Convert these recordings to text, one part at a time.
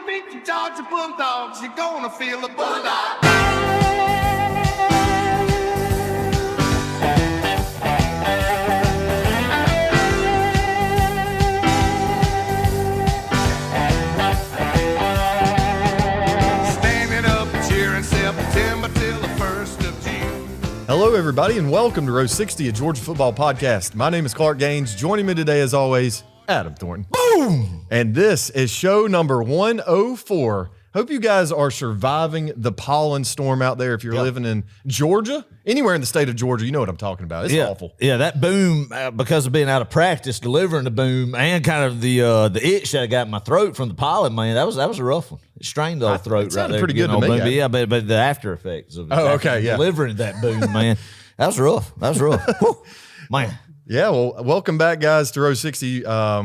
beat the Georgia Bulldogs, you're gonna feel the bulldog. Hello, everybody, and welcome to Row 60, a Georgia football podcast. My name is Clark Gaines. Joining me today, as always, Adam Thornton. Boom! And this is show number 104. Hope you guys are surviving the pollen storm out there. If you're living in Georgia, anywhere in the state of Georgia, you know what I'm talking about. It's awful. Yeah, that boom, because of being out of practice, delivering the boom, and kind of the itch that I got in my throat from the pollen, man, that was a rough one. It strained the old throat right there. Pretty good to me. Boom. Yeah, but the after effects of delivering that boom, man, that was rough. Whew, man. Yeah, well, welcome back, guys, to Row 60.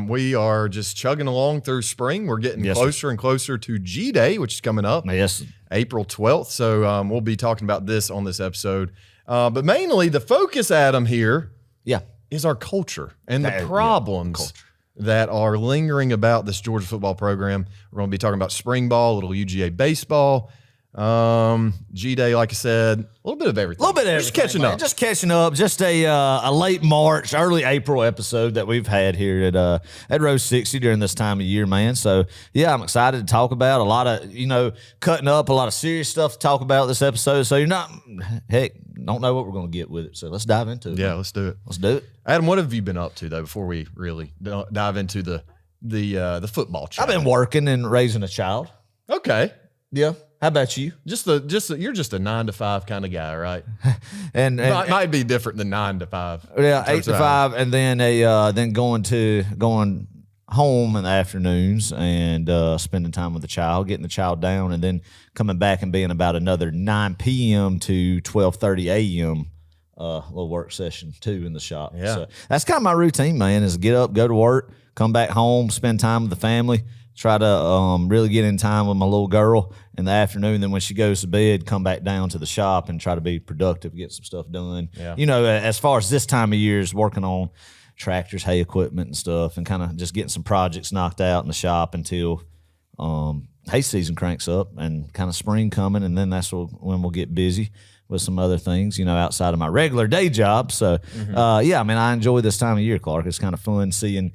We are just chugging along through spring. We're getting closer and closer to G-Day, which is coming up April 12th. So we'll be talking about this on this episode. But mainly the focus, Adam, here is our culture and the problems that are lingering about this Georgia football program. We're going to be talking about spring ball, a little UGA baseball. G-Day, like I said, a little bit of everything. Just catching up. Just a late March, early April episode that we've had here at Row 60 during this time of year, man. So, yeah, I'm excited to talk about a lot of, cutting up, a lot of serious stuff to talk about this episode. So don't know what we're going to get with it. So let's dive into it. Yeah, let's do it. Adam, what have you been up to, though, before we really dive into the football chat? I've been working and raising a child. Okay. Yeah. How about you? You're just a 9 to 5 kind of guy, right? and might be different than 9 to 5. Yeah, 8 to 5, and then then going home in the afternoons and spending time with the child, getting the child down, and then coming back and being about another 9 p.m. to 12:30 a.m. Little work session too in the shop. Yeah, so that's kind of my routine, man. Is get up, go to work, come back home, spend time with the family. Try to really get in time with my little girl in the afternoon. Then when she goes to bed, come back down to the shop and try to be productive, get some stuff done. Yeah. As far as this time of year is working on tractors, hay equipment and stuff, and kind of just getting some projects knocked out in the shop until hay season cranks up and kind of spring coming. And then that's when we'll get busy with some other things, outside of my regular day job. So, I enjoy this time of year, Clark. It's kind of fun seeing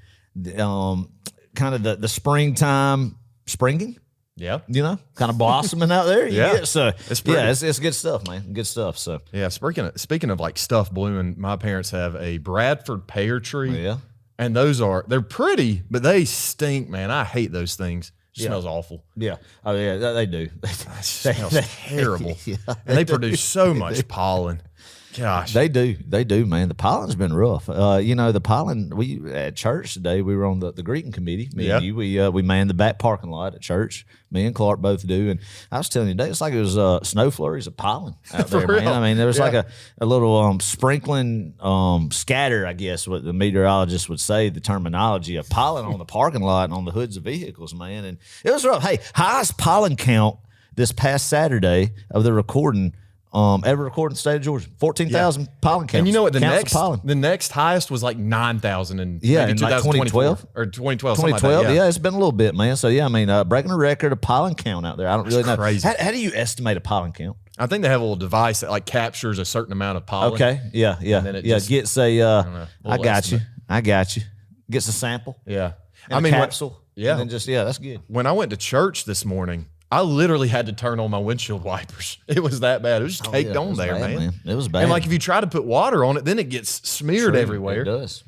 kind of the springtime springing, kind of blossoming out there. So it's good stuff, man. Good stuff. So speaking of like stuff blooming, my parents have a Bradford pear tree. And they're pretty, but they stink, man. I hate those things. It smells awful. Yeah. Oh yeah, they do. It smells terrible. And they produce so much pollen. Gosh, they do, man. The pollen's been rough. The pollen. We at church today. We were on the greeting committee. Me and you. We manned the back parking lot at church. Me and Clark both do. And I was telling you today, it's like it was snow flurries of pollen out there, man. I mean, there was like a little sprinkling scatter. I guess what the meteorologist would say, the terminology of pollen on the parking lot and on the hoods of vehicles, man. And it was rough. Hey, highest pollen count this past Saturday of the recording. Ever recorded in the state of Georgia, 14,000 pollen counts. And you know what? The next highest was like 9,000 in in like 2012 or 2012. 2012, like it's been a little bit, man. So breaking a record of pollen count out there. I don't really know. Crazy. How do you estimate a pollen count? I think they have a little device that like captures a certain amount of pollen. Okay, and then it gets a. I got you. Gets a sample. Yeah, capsule. And then that's good. When I went to church this morning, I literally had to turn on my windshield wipers. It was that bad. It was just caked on there, man. It was bad. And like if you try to put water on it, then it gets smeared everywhere.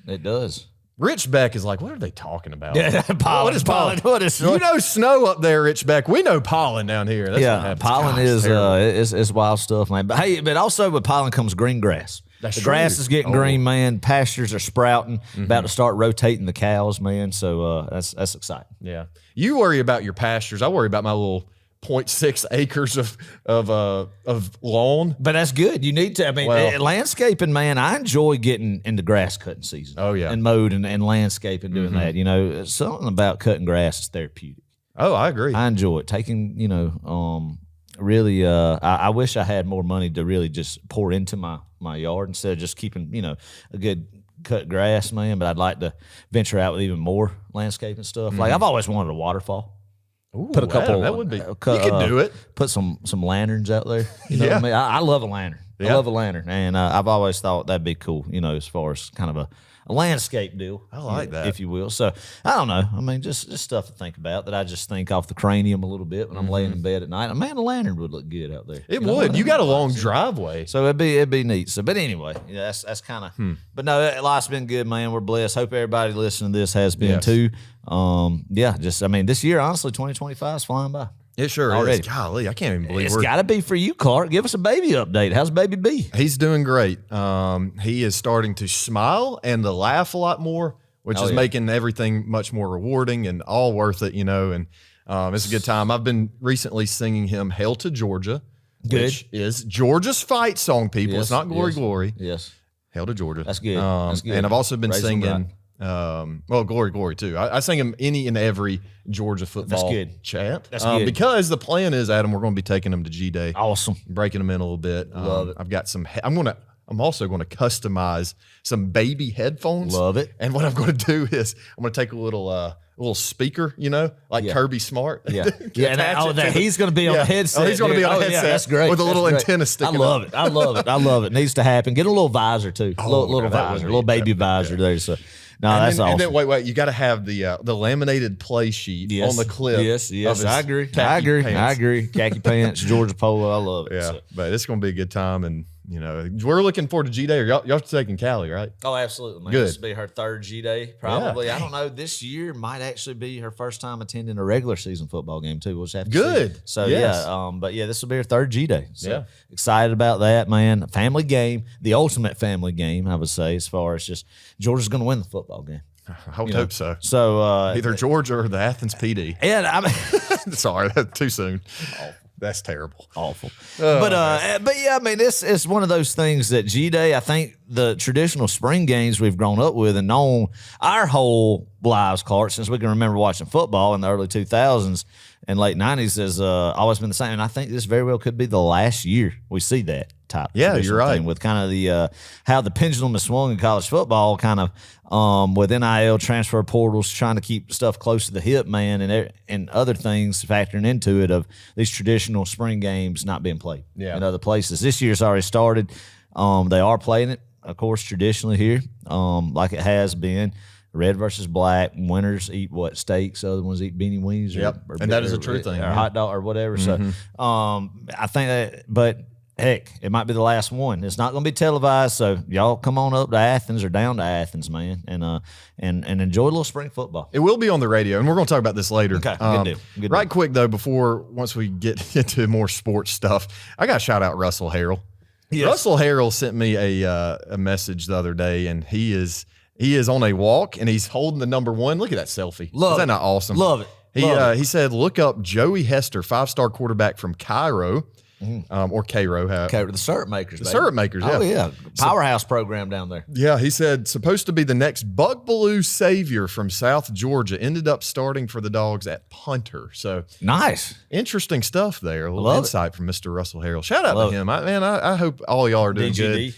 It does. Rich Beck is like, what are they talking about? Pollen. What is pollen? What is snow up there, Rich Beck. We know pollen down here. That's pollen is wild stuff, man. But hey, also with pollen comes green grass. The grass is getting green, man. Pastures are sprouting, about to start rotating the cows, man. So that's exciting. Yeah. You worry about your pastures. I worry about my little 0.6 acres of lawn. But that's good. You need to. I mean, landscaping, man, I enjoy getting into grass cutting season. Oh, yeah. And mowed and landscaping, doing that. Something about cutting grass is therapeutic. Oh, I agree. I enjoy it. Taking, really, I wish I had more money to really just pour into my yard instead of just keeping, a good cut grass, man. But I'd like to venture out with even more landscaping stuff. Like I've always wanted a waterfall. Ooh, put a couple. that would be. You could do it. Put some lanterns out there. You know what I mean? I love a lantern. I love a lantern, and I've always thought that'd be cool. You know, as far as kind of a landscape deal. I like that, if you will. So I don't know. I mean, just stuff to think about that I just think off the cranium a little bit when I'm laying in bed at night. Man, a lantern would look good out there. It would. You got a long driveway, so it'd be neat. So, but anyway, that's kind of. But no, life's been good, man. We're blessed. Hope everybody listening to this has been too. This year, honestly, 2025 is flying by. It sure already is. Golly, I can't even believe it's got to be for you, Clark. Give us a baby update. How's baby B? He's doing great. He is starting to smile and to laugh a lot more, which is making everything much more rewarding and all worth it, you know. And it's a good time. I've been recently singing him "Hail to Georgia," which is Georgia's fight song. People, it's not "Glory, Glory." Yes, "Hail to Georgia." That's good. That's good. And I've also been singing. "Glory, Glory" too. I sing him any and every Georgia football chant. That's good. Because the plan is, Adam, we're going to be taking him to G Day. Awesome. Breaking them in a little bit. Love it. I've got some. I'm also going to customize some baby headphones. Love it. And what I'm going to do is I'm going to take a little speaker, you know, like Kirby Smart. Yeah. He's going to be on the headset. Oh, he's going to be on the headset. That's great. With a little antenna sticking up. I love it. Needs to happen. Get a little visor too. Little visor, little baby visor there. So. No, that's awesome. And then wait, you got to have the laminated play sheet on the clip. Yes, I agree. Khaki pants, Georgia polo. I love it. Yeah, but it's going to be a good time, and you know we're looking forward to G Day. Y'all taking Callie, right? Oh, absolutely, man. Good. This will be her third G Day, probably. Yeah. I don't know. This year might actually be her first time attending a regular season football game too. We'll just have to see. So this will be her third G Day. So excited about that, man. Family game, the ultimate family game, I would say, as far as just Georgia's going to win the football game. I would hope so. So either Georgia or the Athens PD. And I mean, sorry, that's too soon. That's terrible. Awful. But yeah, I mean, this is one of those things that G-Day, I think the traditional spring games we've grown up with and known our whole lives, Clark, since we can remember watching football in the early 2000s and late 90s has always been the same. And I think this very well could be the last year we see that type. Yeah, you're right. With kind of the how the pendulum has swung in college football, kind of with NIL transfer portals, trying to keep stuff close to the hip, man, and other things factoring into it of these traditional spring games not being played in other places. This year's already started. They are playing it, of course, traditionally here, like it has been. Red versus black. Winners eat what? Steaks. Other ones eat beanie weenies. And that is a true thing. Or hot dog or whatever. Mm-hmm. So I think that, but heck, it might be the last one. It's not going to be televised, so y'all come on up to Athens or down to Athens, man, and enjoy a little spring football. It will be on the radio, and we're going to talk about this later. Okay, good deal. Right quick, though, once we get into more sports stuff, I got to shout out Russell Harrell. Yes. Russell Harrell sent me a message the other day, and he is on a walk, and he's holding the number 1. Look at that selfie. Is that not awesome? Love it. He said, look up Joey Hester, 5-star quarterback from Cairo. Or Cairo. The syrup makers. The syrup makers, yeah. Oh, yeah. Powerhouse program down there. Yeah, he said, supposed to be the next Buckbaloo savior from South Georgia. Ended up starting for the Dogs at punter. So nice. Interesting stuff there. A little insight from Mr. Russell Harrell. Shout out to him. I hope all y'all are doing good.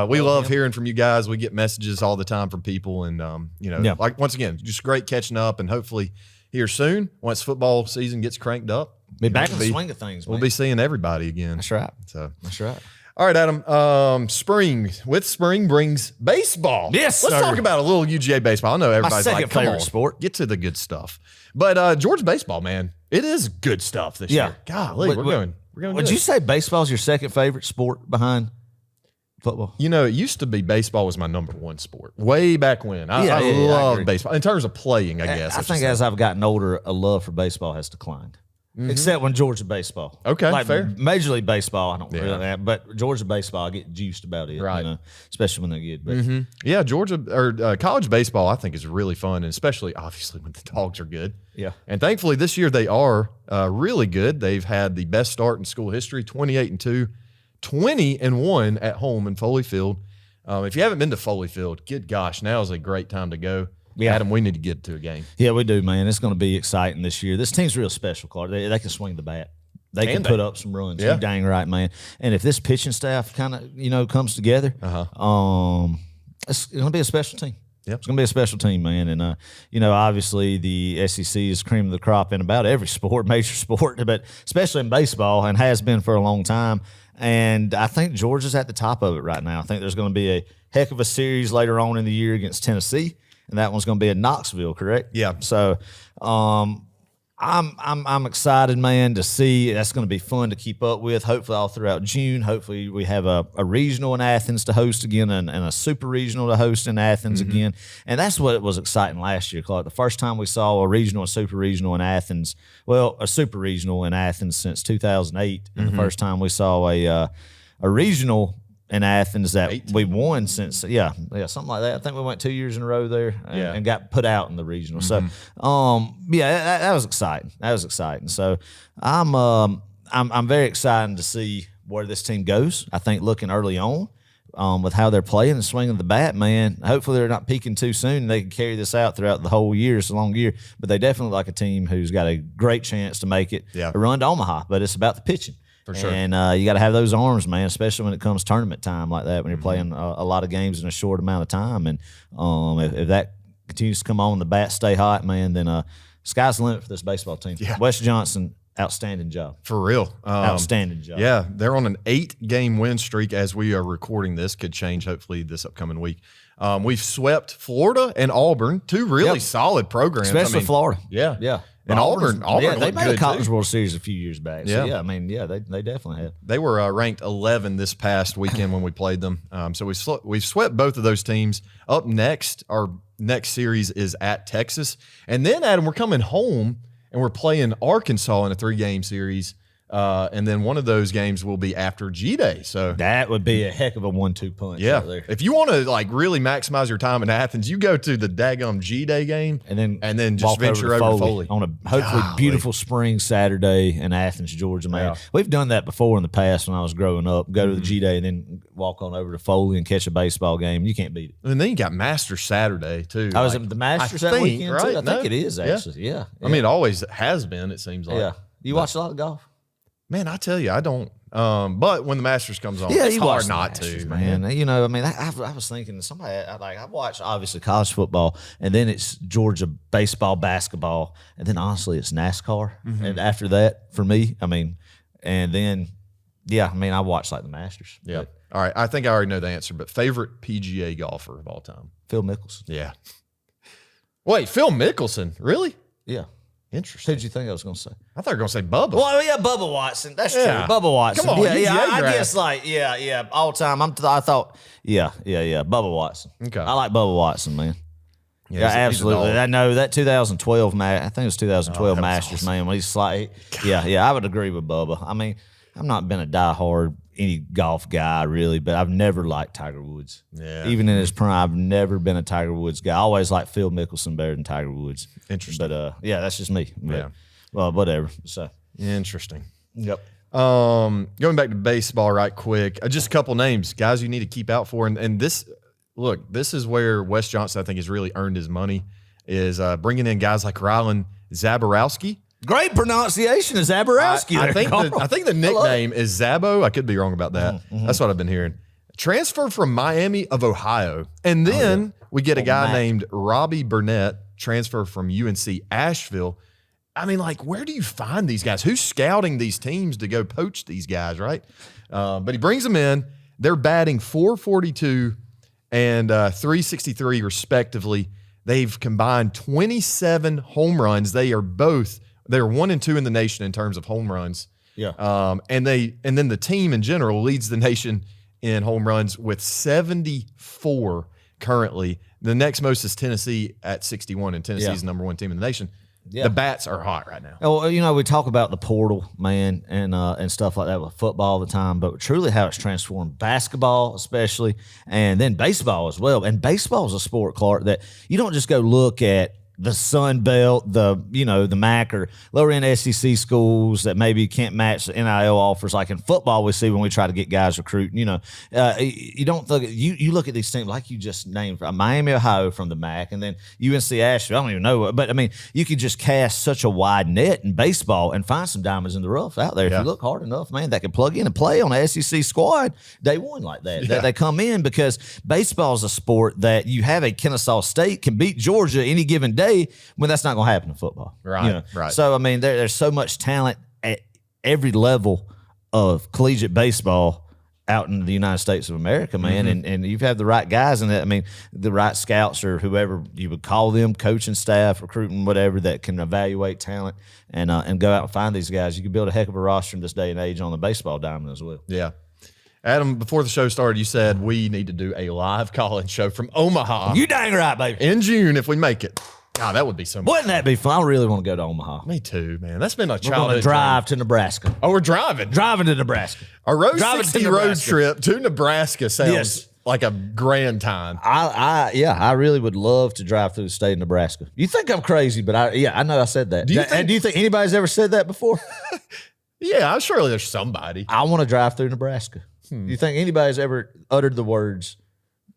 We love hearing from you guys. We get messages all the time from people. And, like once again, just great catching up. And hopefully here soon, once football season gets cranked up, be back in the swing of things, man. We'll be seeing everybody again. That's right. That's right. All right, Adam. Spring brings baseball. Yes, Let's talk about a little UGA baseball. I know everybody's my like, come on, sport. Get to the good stuff. But Georgia baseball, man, it is good stuff this year. Golly, we're going. Would you say baseball's your second favorite sport behind football? You know, it used to be baseball was my number 1 sport way back when. I love baseball in terms of playing. I guess I think as I've gotten older, a love for baseball has declined. Mm-hmm. Except when Georgia baseball. Okay, like fair. Major League Baseball, I don't really have, but Georgia baseball, I get juiced about it, right? Especially when they're good. But. Yeah, Georgia or college baseball, I think is really fun, and especially obviously when the Dogs are good. Yeah, and thankfully this year they are really good. They've had the best start in school history: 28-2, 20-1 at home in Foley Field. If you haven't been to Foley Field, good gosh, now is a great time to go. Yeah, Adam, we need to get to a game. Yeah, we do, man. It's going to be exciting this year. This team's real special, Clark. They can swing the bat. They can put up some runs. Yeah. You're dang right, man. And if this pitching staff kind of, comes together, it's going to be a special team. Yep. It's going to be a special team, man. And, obviously the SEC is cream of the crop in about every sport, major sport, but especially in baseball, and has been for a long time. And I think Georgia's at the top of it right now. I think there's going to be a heck of a series later on in the year against Tennessee, and that one's going to be in Knoxville, correct? Yeah. So I'm excited, man, to see. That's going to be fun to keep up with. Hopefully all throughout June. Hopefully we have a regional in Athens to host again, and a super regional to host in Athens again. And that's what was exciting last year, Clark. The first time we saw a regional and super regional in Athens, well, a super regional in Athens since 2008, and the first time we saw a regional in Athens that we won since, something like that. I think we went 2 years in a row there and got put out in the regional. So, that was exciting. That was exciting. So, I'm very excited to see where this team goes. I think looking early on with how they're playing and swinging the bat, man, hopefully they're not peaking too soon and they can carry this out throughout the whole year. It's a long year, but they definitely like a team who's got a great chance to make it a run to Omaha, but it's about the pitching. For sure. And you got to have those arms, man, especially when it comes tournament time like that, when you're playing a lot of games in a short amount of time. And if that continues to come on, the bats stay hot, man, then sky's the limit for this baseball team. Yeah. Wes Johnson, outstanding job. For real. Outstanding job. Yeah, they're on an 8-game win streak as we are recording this. Could change, hopefully, this upcoming week. We've swept Florida and Auburn, two really solid programs. Especially Florida. Yeah. Yeah. And Auburn they made a College too. World Series a few years back. So, they definitely had. They were ranked 11 this past weekend when we played them. So we've swept both of those teams. Up next, our next series is at Texas. And then, Adam, we're coming home and we're playing Arkansas in a 3-game series. And then one of those games will be after G-Day. So that would be a heck of a 1-2 punch right there. If you want to really maximize your time in Athens, you go to the daggum G-Day game and then just venture over to Foley on a hopefully beautiful spring Saturday in Athens, Georgia, man. Yeah. We've done that before in the past when I was growing up. Go to the G-Day and then walk on over to Foley and catch a baseball game. You can't beat it. And then you got Masters Saturday too. I was at the Masters that weekend right? too. I think it is actually. Yeah. I mean, it always has been, it seems like. Yeah. You watch a lot of golf? Man, I tell you, I don't. But when the Masters comes on, it's hard not to, man. I was thinking I watch obviously college football, and then it's Georgia baseball, basketball, and then honestly it's NASCAR. And after that, for me, and then I watch like the Masters. Yeah. All right, I think I already know the answer, but favorite PGA golfer of all time? Phil Mickelson. Yeah. Wait, Phil Mickelson, really? Yeah. Interesting. Who did you think I was going to say? I thought you were going to say Bubba. Well, yeah, Bubba Watson. That's true. Bubba Watson. Come on, I guess all time. I thought, Bubba Watson. Okay. I like Bubba Watson, man. Yeah, absolutely. I know that 2012 I think it was 2012 Masters, awesome. Man. When he's like, I would agree with Bubba. I mean, I've not been a diehard any golf guy really, but I've never liked Tiger Woods. Yeah. Even in his prime, I've never been a Tiger Woods guy. I always liked Phil Mickelson better than Tiger Woods. Interesting. But that's just me. But, yeah. Well, whatever. So interesting. Yep. Going back to baseball right quick, just a couple names, guys you need to keep out for. And this is where Wes Johnson, I think, has really earned his money, is bringing in guys like Rylan Zaborowski. Great pronunciation of Zaborowski. I think the nickname is Zabo. I could be wrong about that. That's what I've been hearing. Transfer from Miami of Ohio. And then we get a guy named Robbie Burnett, transfer from UNC Asheville. I mean, where do you find these guys? Who's scouting these teams to go poach these guys, right? But he brings them in. They're batting .442 and .363 respectively. They've combined 27 home runs. They're 1 and 2 in the nation in terms of home runs. Yeah. And then the team in general leads the nation in home runs with 74 currently. The next most is Tennessee at 61, and Tennessee's the number 1 team in the nation. Yeah. The bats are hot right now. Well, we talk about the portal, man, and stuff like that with football all the time, but truly how it's transformed basketball especially, and then baseball as well. And baseball is a sport, Clark, that you don't just go look at the Sun Belt, the MAC or lower end SEC schools that maybe can't match the NIL offers. Like in football, we see when we try to get guys recruiting. You don't think you look at these teams like you just named Miami, Ohio from the MAC, and then UNC Asheville. I don't even know, but I mean, you could just cast such a wide net in baseball and find some diamonds in the rough out there if you look hard enough, man. That can plug in and play on an SEC squad day one like that. That they come in because baseball is a sport that you have a Kennesaw State can beat Georgia any given day. When that's not going to happen in football. Right, right. So, I mean, there's so much talent at every level of collegiate baseball out in the United States of America, man. And you've had the right guys in that. I mean, the right scouts or whoever you would call them, coaching staff, recruiting, whatever, that can evaluate talent and go out and find these guys. You can build a heck of a roster in this day and age on the baseball diamond as well. Yeah. Adam, before the show started, you said we need to do a live call-in show from Omaha. You dang right, baby. In June if we make it. God, that would be so much. Wouldn't that be fun? I really want to go to Omaha. Me too, man. That's been a We're childhood going to drive dream. to Nebraska. Oh, we're driving. Driving to Nebraska. A Road Driving 60 to road Nebraska. trip to Nebraska sounds like a grand time. I really would love to drive through the state of Nebraska. You think I'm crazy, but I know I said that. Do you think anybody's ever said that before? Yeah, I'm surely there's somebody. I want to drive through Nebraska. Do you think anybody's ever uttered the words,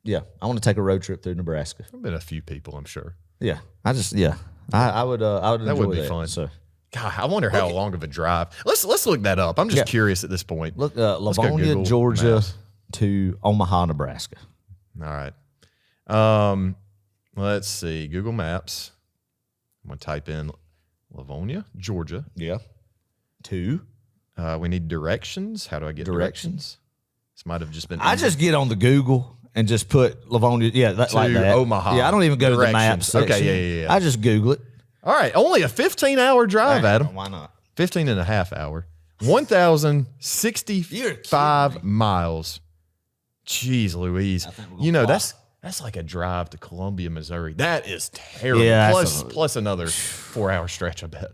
yeah, I want to take a road trip through Nebraska? There've been a few people, I'm sure. Yeah. I would enjoy That would be fun. So God, I wonder how long of a drive. Let's look that up. I'm just curious at this point. look, Let's go Livonia, Google Georgia Maps. to Omaha, Nebraska. All right. Let's see. Google Maps. I'm gonna type in Livonia, Georgia. Yeah. To We need directions. How do I get directions? This might have just been. I just get on the Google and just put Livonia, like that. Omaha. Yeah, I don't even go to the maps section. Okay, yeah. I just Google it. All right, only a 15-hour drive, Adam. Why not? 15 and a half hour. You're 1,065 miles. Jeez Louise. That's like a drive to Columbia, Missouri. That is terrible. Yeah, plus another 4-hour stretch, I bet.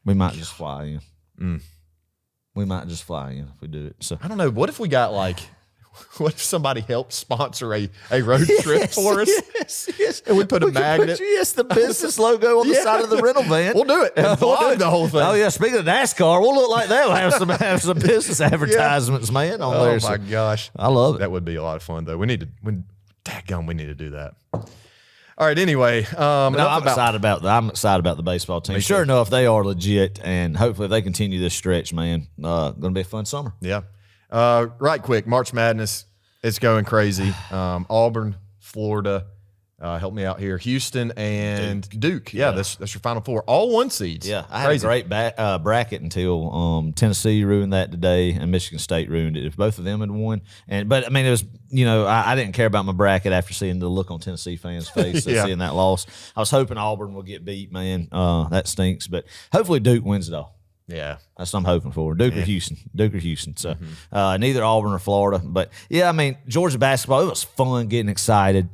We might just fly in. We might just fly in if we do it. So I don't know. What if we got what if somebody helped sponsor a road trip for us? Yes. And we put a magnet. The business logo on the side of the rental van. We'll do it. And vlog the whole thing. Oh yeah. Speaking of NASCAR, we'll look like that. We'll have some business advertisements, man. On there. Oh my gosh, I love it. That would be a lot of fun, though. We need to. We need to do that. All right. Anyway, I'm excited about the baseball team. Sure enough, they are legit, and hopefully, if they continue this stretch, man, going to be a fun summer. Yeah. Right quick, March Madness, it's going crazy. Auburn, Florida, help me out here. Houston and Duke. Yeah, that's your Final Four. All 1 seeds. Yeah, I had a great bracket until Tennessee ruined that today and Michigan State ruined it. If both of them had won, but I mean, it was I didn't care about my bracket after seeing the look on Tennessee fans' face seeing that loss. I was hoping Auburn would get beat, man. That stinks, but hopefully Duke wins it all. Yeah. That's what I'm hoping for. Duke or Houston. So neither Auburn or Florida. But, yeah, I mean, Georgia basketball, it was fun getting excited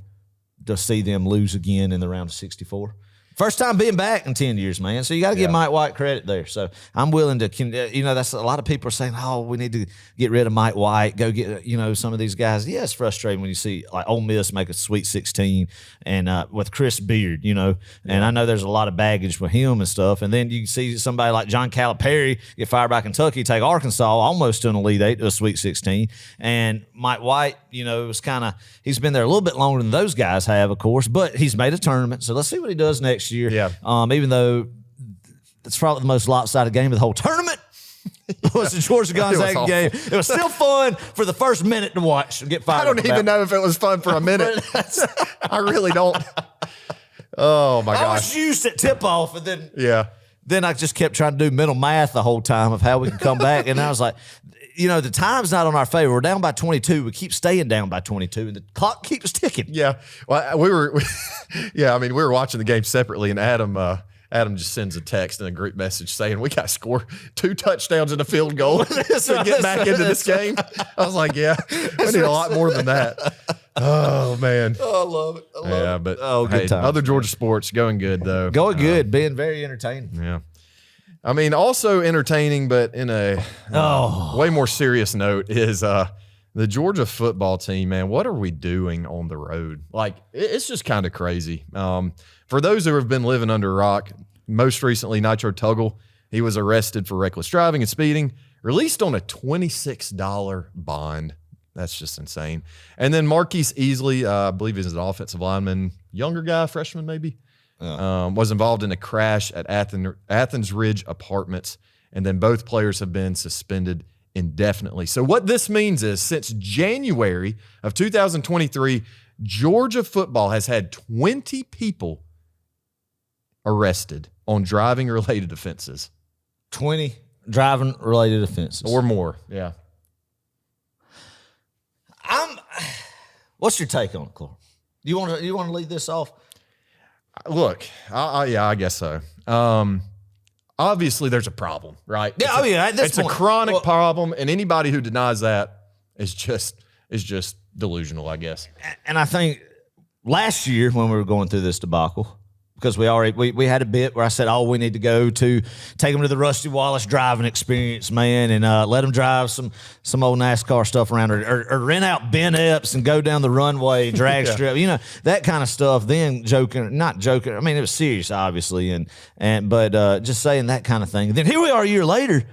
to see them lose again in the round of 64. First time being back in 10 years, man. So you got to give Mike White credit there. So I'm willing to, that's a lot of people are saying, oh, we need to get rid of Mike White, go get, some of these guys. Yeah, it's frustrating when you see like Ole Miss make a Sweet 16 and with Chris Beard, and I know there's a lot of baggage with him and stuff. And then you see somebody like John Calipari get fired by Kentucky, take Arkansas almost to an Elite Eight, to a Sweet 16. And Mike White, was he's been there a little bit longer than those guys have, of course, but he's made a tournament. So let's see what he does next year. Yeah. Even though it's probably the most lopsided game of the whole tournament was the Georgia Gonzaga game. It was still fun for the first minute to watch and get fired. I don't even know if it was fun for a minute. I really don't. Oh my gosh. I was used at tip off, and then then I just kept trying to do mental math the whole time of how we can come back, and I was like, the time's not on our favor. We're down by 22. We keep staying down by 22, and the clock keeps ticking. Yeah. Well, we were watching the game separately, and Adam just sends a text and a group message saying we got to score 2 touchdowns and a field goal to get back into this game. I was like, we need a lot more than that. Oh man. Oh, I love it. But good times, other Georgia sports going good though. Going good, being very entertaining. Yeah. I mean, also entertaining, but in a way more serious note is The Georgia football team, man, what are we doing on the road? Like, it's just kind of crazy. For those who have been living under a rock, most recently, Nitro Tuggle, he was arrested for reckless driving and speeding, released on a $26 bond. That's just insane. And then Marquise Easley, I believe he's an offensive lineman, younger guy, freshman maybe, was involved in a crash at Athens Ridge Apartments. And then both players have been suspended indefinitely. So what this means is since January of 2023, Georgia football has had 20 people arrested on driving-related offenses. 20 driving-related offenses. Or more, yeah. What's your take on it, Clark? You want to lead this off? Look, I guess so. Obviously, there's a problem, right? Yeah, it's a chronic problem, and anybody who denies that is just delusional, I guess. And I think last year when we were going through this debacle, because we had a bit where I said, we need to go to take them to the Rusty Wallace driving experience, man, and let them drive some old NASCAR stuff around, or rent out Ben Epps and go down the runway, drag strip, that kind of stuff. Then not joking. I mean, it was serious, obviously, but just saying that kind of thing. Then here we are a year later,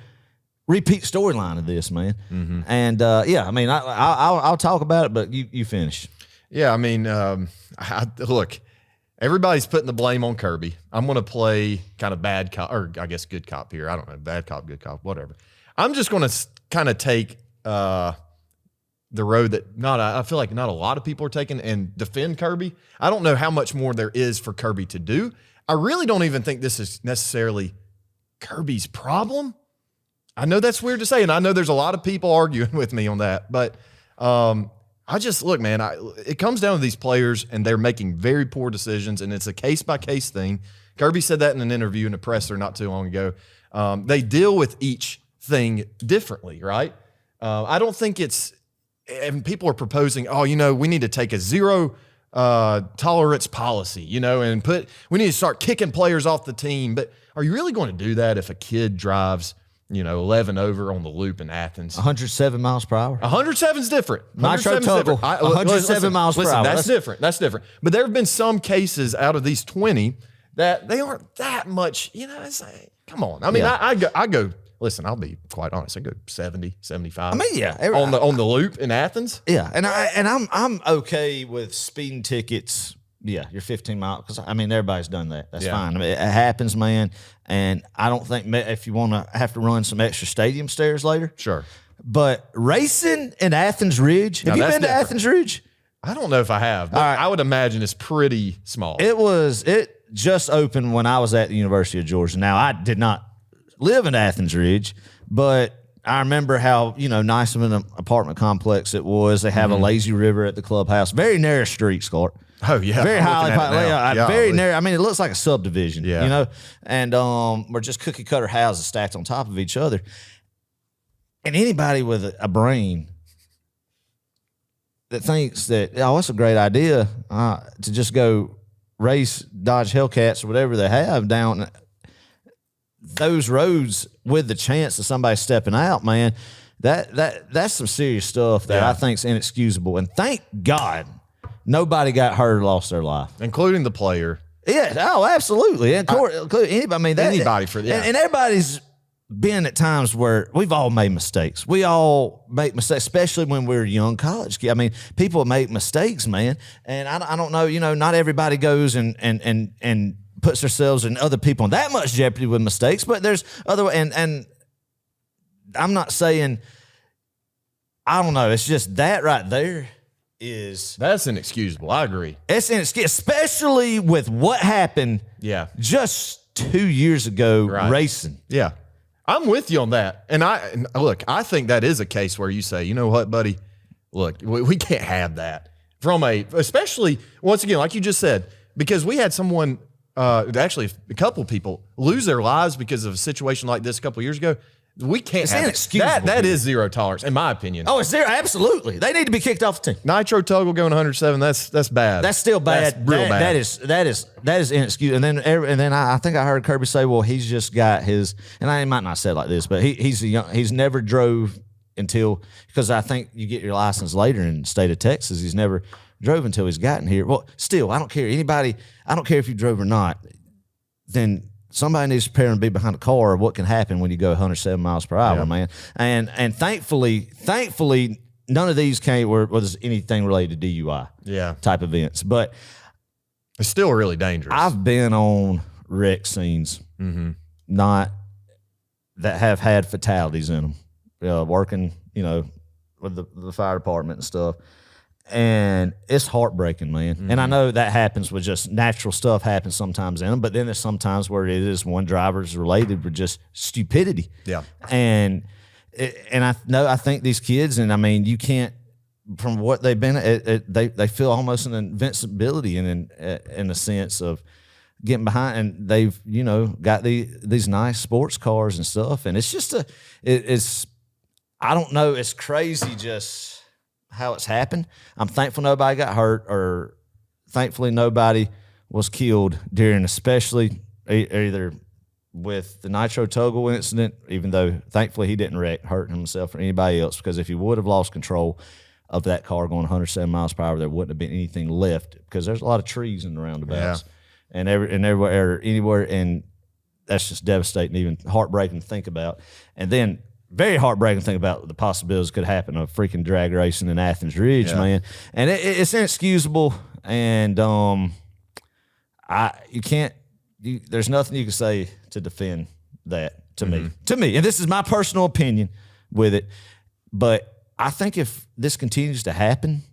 repeat storyline of this, man. Mm-hmm. And I mean, I'll talk about it, but you finish. Yeah, I mean, look. Everybody's putting the blame on Kirby. I'm going to play kind of bad cop, or I guess good cop here. I don't know, bad cop, good cop, whatever. I'm just going to kind of take the road that I feel like not a lot of people are taking and defend Kirby. I don't know how much more there is for Kirby to do. I really don't even think this is necessarily Kirby's problem. I know that's weird to say, and I know there's a lot of people arguing with me on that, but look, man, it comes down to these players, and they're making very poor decisions, and it's a case-by-case thing. Kirby said that in an interview in a presser not too long ago. They deal with each thing differently, right? I don't think and people are proposing, we need to take a zero tolerance policy, and we need to start kicking players off the team. But are you really going to do that if a kid drives 11 over on the loop in Athens? 107 miles per hour. 107 is different. Nitro Tuggle, 107 miles per hour. That's different. That's different. But there have been some cases out of these 20 that they aren't that much, it's like, come on. I mean, I go, listen, I'll be quite honest. I go 70, 75. I mean, on the loop in Athens. Yeah. And I'm okay with speeding tickets. Yeah, you're 15 miles. Because, I mean, everybody's done that. That's fine. I mean, it happens, man. And I don't think if you want to have to run some extra stadium stairs later. Sure. But racing in Athens Ridge. Have you been to Athens Ridge? I don't know if I have, but I would imagine it's pretty small. It just opened when I was at the University of Georgia. Now, I did not live in Athens Ridge, but I remember how, nice of an apartment complex it was. They have a lazy river at the clubhouse. Very narrow streets, Clark. Oh, yeah. Very highly very narrow. I mean, it looks like a subdivision, and we're just cookie cutter houses stacked on top of each other. And anybody with a brain that thinks that, it's a great idea to just go race Dodge Hellcats or whatever they have down those roads with the chance of somebody stepping out, man, that's some serious stuff that I think is inexcusable. And thank God nobody got hurt or lost their life, including the player. Yeah, absolutely. And including anybody. I mean, anybody for that. And everybody's been at times where we've all made mistakes. We all make mistakes, especially when we're young college kids. I mean, people make mistakes, man. And I don't know, not everybody goes and puts themselves and other people in that much jeopardy with mistakes, but there's other, and I'm not saying, I don't know. It's just that right there that's inexcusable. I agree. It's inexcusable, especially with what happened. Yeah. Just 2 years ago, racing. Yeah. I'm with you on that. And I think that is a case where you say, you know what, buddy, look, we can't have that especially once again, like you just said, because we had someone, actually a couple people lose their lives because of a situation like this a couple of years ago. We can't have inexcusable. That is zero tolerance, in my opinion. Oh, it's zero. Absolutely. They need to be kicked off the team. Nitro Tuggle going 107. That's bad. That's still bad. That's real bad. That is inexcusable. And then I think I heard Kirby say, well, he's just got his, and I might not say it like this, but he's never drove until, because I think you get your license later in the state of Texas. He's never drove until he's gotten here. Well, still, I don't care. I don't care if you drove or not, then somebody needs to prepare and be behind the car of what can happen when you go 107 miles per hour, man. And thankfully, none of these was anything related to DUI type events. But it's still really dangerous. I've been on wreck scenes, not that have had fatalities in them, working, with the fire department and stuff. And it's heartbreaking, man. And I know that happens with just natural stuff happens sometimes in them, but then there's sometimes where it is one driver's related with just stupidity. Yeah. And I think these kids, and I mean, you can't, from what they've been, they feel almost an invincibility in a sense of getting behind, and they've, got these nice sports cars and stuff. And it's just I don't know. It's crazy just how it's happened. I'm thankful nobody got hurt, or thankfully nobody was killed during, especially either with the Nitro Tuggle incident, even though thankfully he didn't hurt himself or anybody else, because if he would have lost control of that car going 107 miles per hour, there wouldn't have been anything left, because there's a lot of trees in the roundabouts and anywhere, and that's just devastating, even heartbreaking to think about. And then very heartbreaking to think about the possibilities could happen of freaking drag racing in Athens Ridge, man. And it's inexcusable, and there's nothing you can say to defend that to me. And this is my personal opinion with it, but I think if this continues to happen,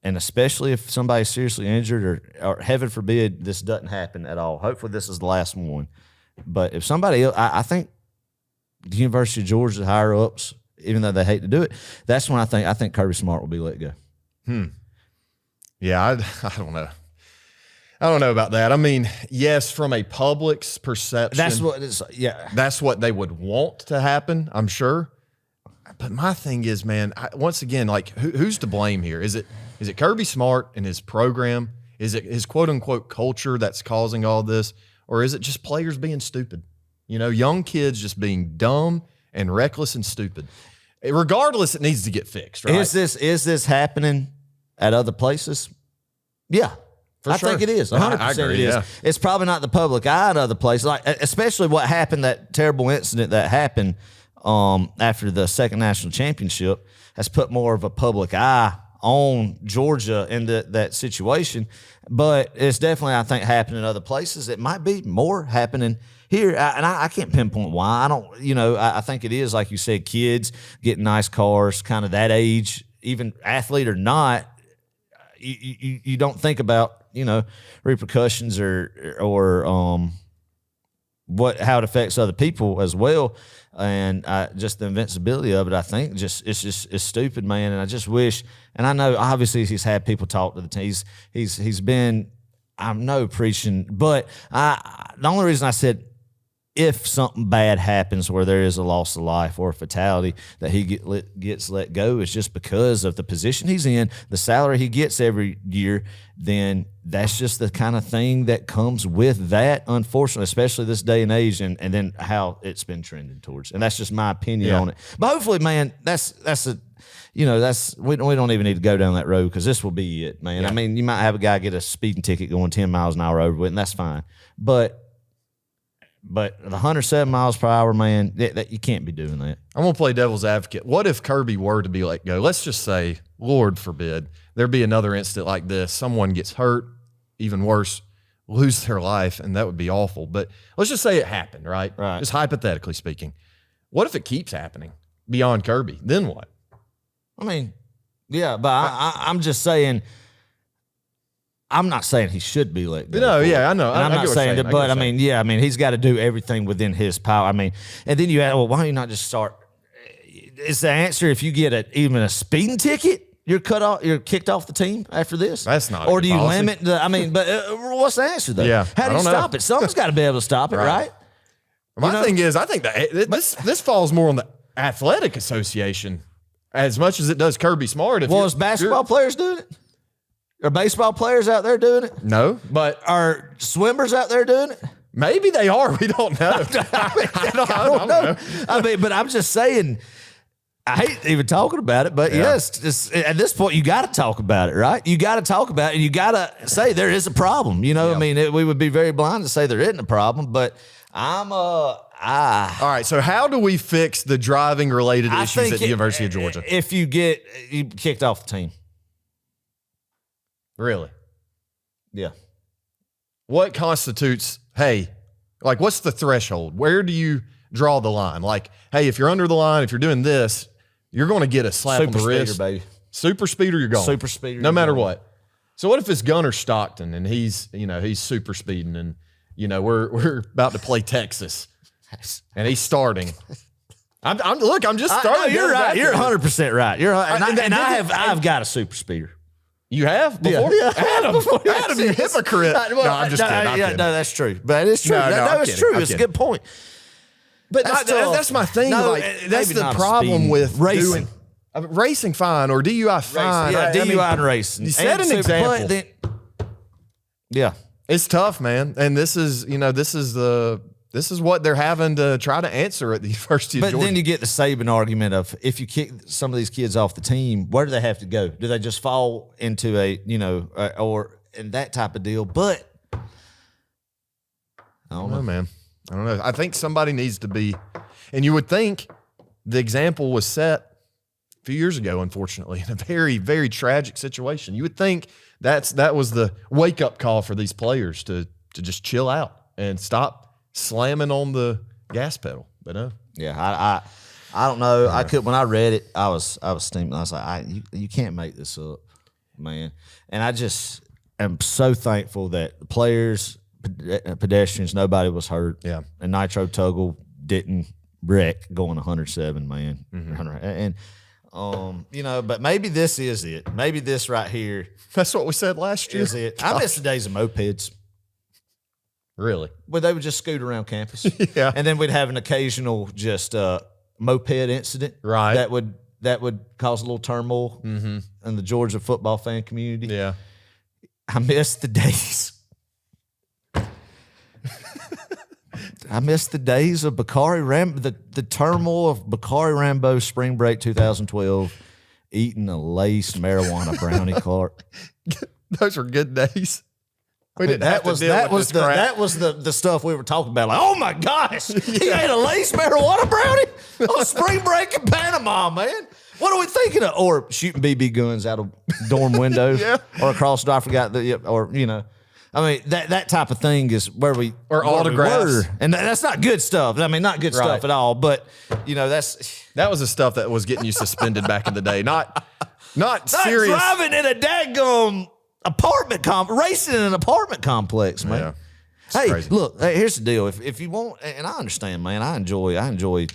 and especially if somebody's seriously injured, or heaven forbid this doesn't happen at all, hopefully this is the last one. But if somebody else, I think the University of Georgia higher ups, even though they hate to do it, that's when I think Kirby Smart will be let go. Yeah, I don't know. I don't know about that. I mean, yes, from a public's perception, that's what it's, that's what they would want to happen, I'm sure. But my thing is, man, once again, like, who's to blame here? Is it Kirby Smart and his program? Is it his quote unquote culture that's causing all this, or is it just players being stupid? Young kids just being dumb and reckless and stupid. Regardless, it needs to get fixed, right? Is this happening at other places? Yeah. I think it is. 100% I agree, it is. yeah. It's probably not the public eye at other places, like especially what happened, that terrible incident that happened after the second national championship has put more of a public eye on Georgia in that situation. But it's definitely, I think, happening in other places. It might be more happening here, and I can't pinpoint why. I don't, I think it is, like you said, kids getting nice cars, kind of that age, even athlete or not. You don't think about, repercussions or how it affects other people as well. And just the invincibility of it, I think, it's stupid, man. And I just wish, and I know obviously he's had people talk to the team. He's been, I'm no preaching, but the only reason I said, if something bad happens where there is a loss of life or a fatality, that he gets let go, is just because of the position he's in, the salary he gets every year. Then that's just the kind of thing that comes with that, unfortunately, especially this day and age, and then how it's been trending towards. And that's just my opinion on it. But hopefully, man, we don't even need to go down that road, because this will be it, man. I mean, you might have a guy get a speeding ticket going 10 miles an hour over it, and that's fine. But the 107 miles per hour, man, that you can't be doing that. I'm going to play devil's advocate. What if Kirby were to be let go? Let's just say, Lord forbid, there be another incident like this. Someone gets hurt, even worse, lose their life, and that would be awful. But let's just say it happened, right? Right. Just hypothetically speaking. What if it keeps happening beyond Kirby? Then what? I mean, yeah, but I'm just saying, I'm not saying he should be let go. No, yeah, I know. And I'm not saying that, but I mean, he's got to do everything within his power. I mean, and then you add, well, why don't you not just start? Is the answer, if you get even a speeding ticket, you're kicked off the team after this? That's not. Or do you limit but what's the answer though? Yeah, how do you stop it? Someone's got to be able to stop it, right? My thing is, I think that this falls more on the athletic association as much as it does Kirby Smart. Is basketball players doing it? Are baseball players out there doing it? No, but are swimmers out there doing it? Maybe they are. We don't know. I don't know. I mean, but I'm just saying, I hate even talking about it, but yes, just, at this point, you got to talk about it, right? You got to talk about it, and you got to say there is a problem. You know, I mean, we would be very blind to say there isn't a problem, but all right, so how do we fix the driving-related issues at the University of Georgia? If you get kicked off the team. Really? Yeah. What constitutes, hey, like what's the threshold? Where do you draw the line? Like, hey, if you're under the line, if you're doing this, you're going to get a slap on the wrist. Baby. Super speeder, you're going. Super speeder. No matter what. So what if it's Gunner Stockton and he's super speeding and, we're about to play Texas and he's starting. I'm just starting. You're right. You're 100% right. I've got a super speeder. You have? Before? Yeah. Adam, you hypocrite. No, I'm just kidding. I'm kidding. No, that's true. But it's true. No, it's true. It's a good point. But that's my thing. No, that's the problem with racing. Racing, fine, or DUI, fine. Yeah, DUI and racing. You set an example. Yeah. It's tough, man. And this is what they're having to try to answer at the University of Georgia. But then you get the Saban argument of if you kick some of these kids off the team, where do they have to go? Do they just fall into or that type of deal? But I don't know, man. I don't know. I think somebody needs to be, and you would think the example was set a few years ago, unfortunately, in a very, very tragic situation. You would think that was the wake-up call for these players to just chill out and stop slamming on the gas pedal. But no. Yeah, I don't know. I could when I read it, I was steaming. I was like, you can't make this up, man. And I just am so thankful that the players, pedestrians, nobody was hurt. Yeah. And Nitro Tuggle didn't wreck going 107, man. And but maybe this is it. Maybe this right here. That's what we said last year. Is it? I miss the days of mopeds. Really? Where they would just scoot around campus. Yeah. And then we'd have an occasional just moped incident. Right. That would cause a little turmoil in the Georgia football fan community. Yeah. I miss the days. I miss the days of the turmoil of Bakari Rambo spring break 2012, eating a laced marijuana brownie cart. Those were good days. That was the stuff we were talking about. Like, oh my gosh, he ate a laced marijuana brownie on spring break in Panama, man. What are we thinking of? Or shooting BB guns out of dorm windows, or across. I forgot I mean, that type of thing is where we or autographs, and that's not good stuff. I mean, not good stuff at all. But that was the stuff that was getting you suspended back in the day. Not serious driving in a daggum racing in an apartment complex, man. Yeah. Hey, crazy. Look, here's the deal. If you want, and I understand, man, I enjoy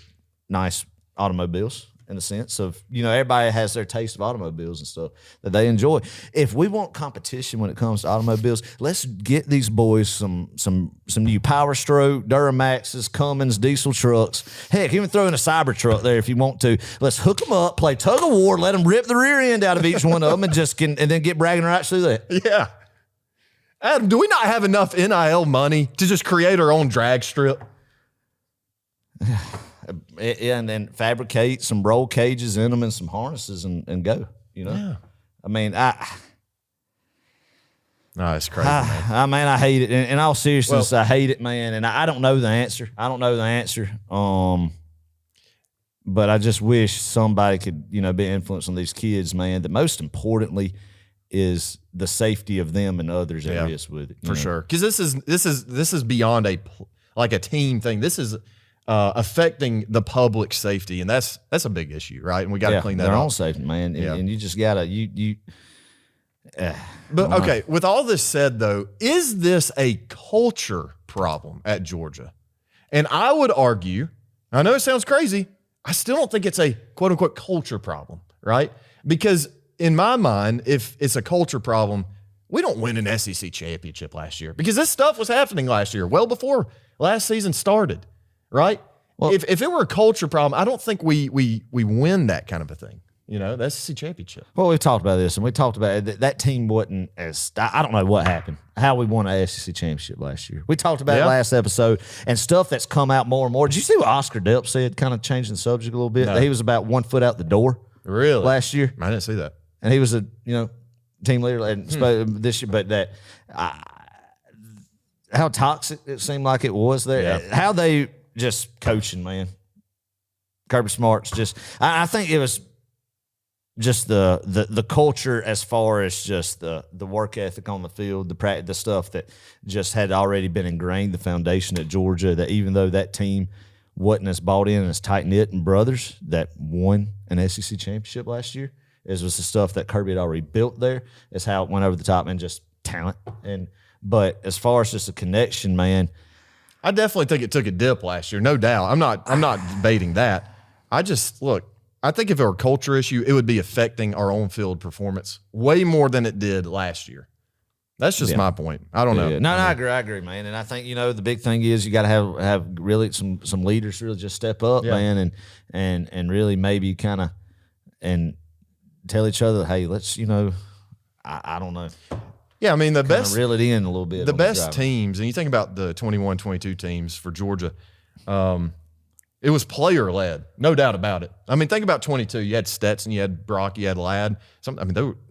nice automobiles. In the sense of, everybody has their taste of automobiles and stuff that they enjoy. If we want competition when it comes to automobiles, let's get these boys some new Power Stroke, Duramaxes, Cummins, diesel trucks. Heck, even throw in a Cybertruck there if you want to. Let's hook them up, play tug of war, let them rip the rear end out of each one of them, and then get bragging rights through that. Yeah. Adam, do we not have enough NIL money to just create our own drag strip? And then fabricate some roll cages in them and some harnesses and go, Yeah. I mean, no, it's crazy, man. I hate it. In all seriousness, I hate it, man. And I don't know the answer. But I just wish somebody could, be influencing these kids, man. That most importantly is the safety of them and others at risk with it. For sure. Because this is beyond a team thing. This is affecting the public safety, and that's a big issue, right? And we got to clean that up. Their own safety, man. And you just gotta But okay, with all this said, though, is this a culture problem at Georgia? And I would argue, I know it sounds crazy, I still don't think it's a quote unquote culture problem, right? Because in my mind, if it's a culture problem, we don't win an SEC championship last year because this stuff was happening last year, well before last season started. Right? Well, if it were a culture problem, I don't think we win that kind of a thing. the SEC championship. Well, we've talked about this, and we talked about that team wasn't as – I don't know what happened, how we won an SEC championship last year. We talked about it last episode, and stuff that's come out more and more. Did you see what Oscar Delp said, kind of changing the subject a little bit? No. That he was about 1 foot out the door last year. I didn't see that. And he was a team leader this year, but that how toxic it seemed like it was there. Yeah. How they just coaching, man. Kirby Smart's just – I think it was – just the culture as far as just the work ethic on the field, the stuff that just had already been ingrained, the foundation at Georgia, that even though that team wasn't as bought in and as tight-knit and brothers that won an SEC championship last year, was the stuff that Kirby had already built there, is how it went over the top and just talent. But as far as just a connection, man, I definitely think it took a dip last year, no doubt. I'm not debating that. I think if it were a culture issue, it would be affecting our on-field performance way more than it did last year. That's just my point. I don't know. No, I agree, man. And I think, the big thing is you got to have really some leaders really just step up, man, and really maybe kind of and tell each other, hey, let's, I don't know. Yeah, I mean, the best reel it in a little bit. The best teams, and you think about the 21-22 teams for Georgia, it was player-led, no doubt about it. I mean, think about 22. You had Stetson, you had Brock, you had Ladd.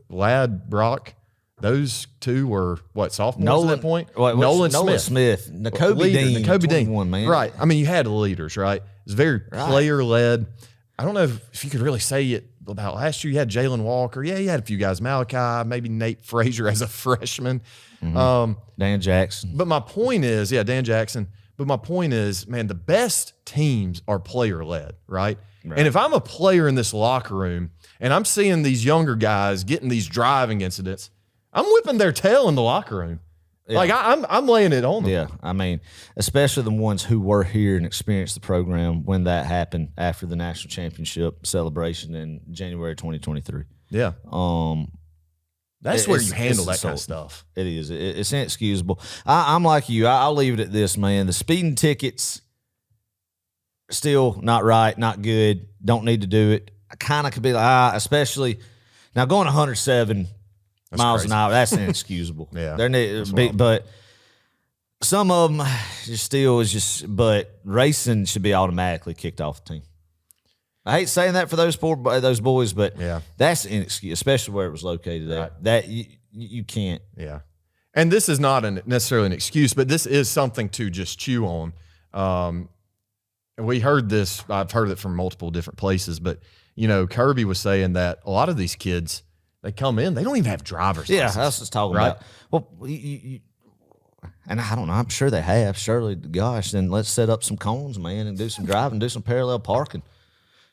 Ladd, Brock, those two were, sophomores at that point? Nolan Smith. Nakobe Dean. Man. Right. I mean, you had leaders, right? It was very player-led. I don't know if you could really say it about last year. You had Jalen Walker. Yeah, you had a few guys. Malachi, maybe Nate Frazier as a freshman. Mm-hmm. Dan Jackson. But my point is, Dan Jackson. But my point is, man, the best teams are player-led, right? And if I'm a player in this locker room and I'm seeing these younger guys getting these driving incidents, I'm whipping their tail in the locker room. Yeah. Like, I'm laying it on them. Yeah, I mean, especially the ones who were here and experienced the program when that happened after the national championship celebration in January 2023. Yeah. That's where you handle that kind of stuff. It is. It's inexcusable. I'm like you. I'll leave it at this, man. The speeding tickets, still not right, not good. Don't need to do it. I kind of could be like, especially now going 107 miles an hour. That's inexcusable. But some of them but racing should be automatically kicked off the team. I hate saying that for those boys, but that's inexcusable, especially where it was located at. Right. That you can't. Yeah. And this is not necessarily an excuse, but this is something to just chew on. We heard this, I've heard it from multiple different places, but, Kirby was saying that a lot of these kids, they come in, they don't even have driver's license. Yeah, that's what I was talking about. Well, and I don't know, I'm sure they have. Surely, gosh, then let's set up some cones, man, and do some driving, do some parallel parking.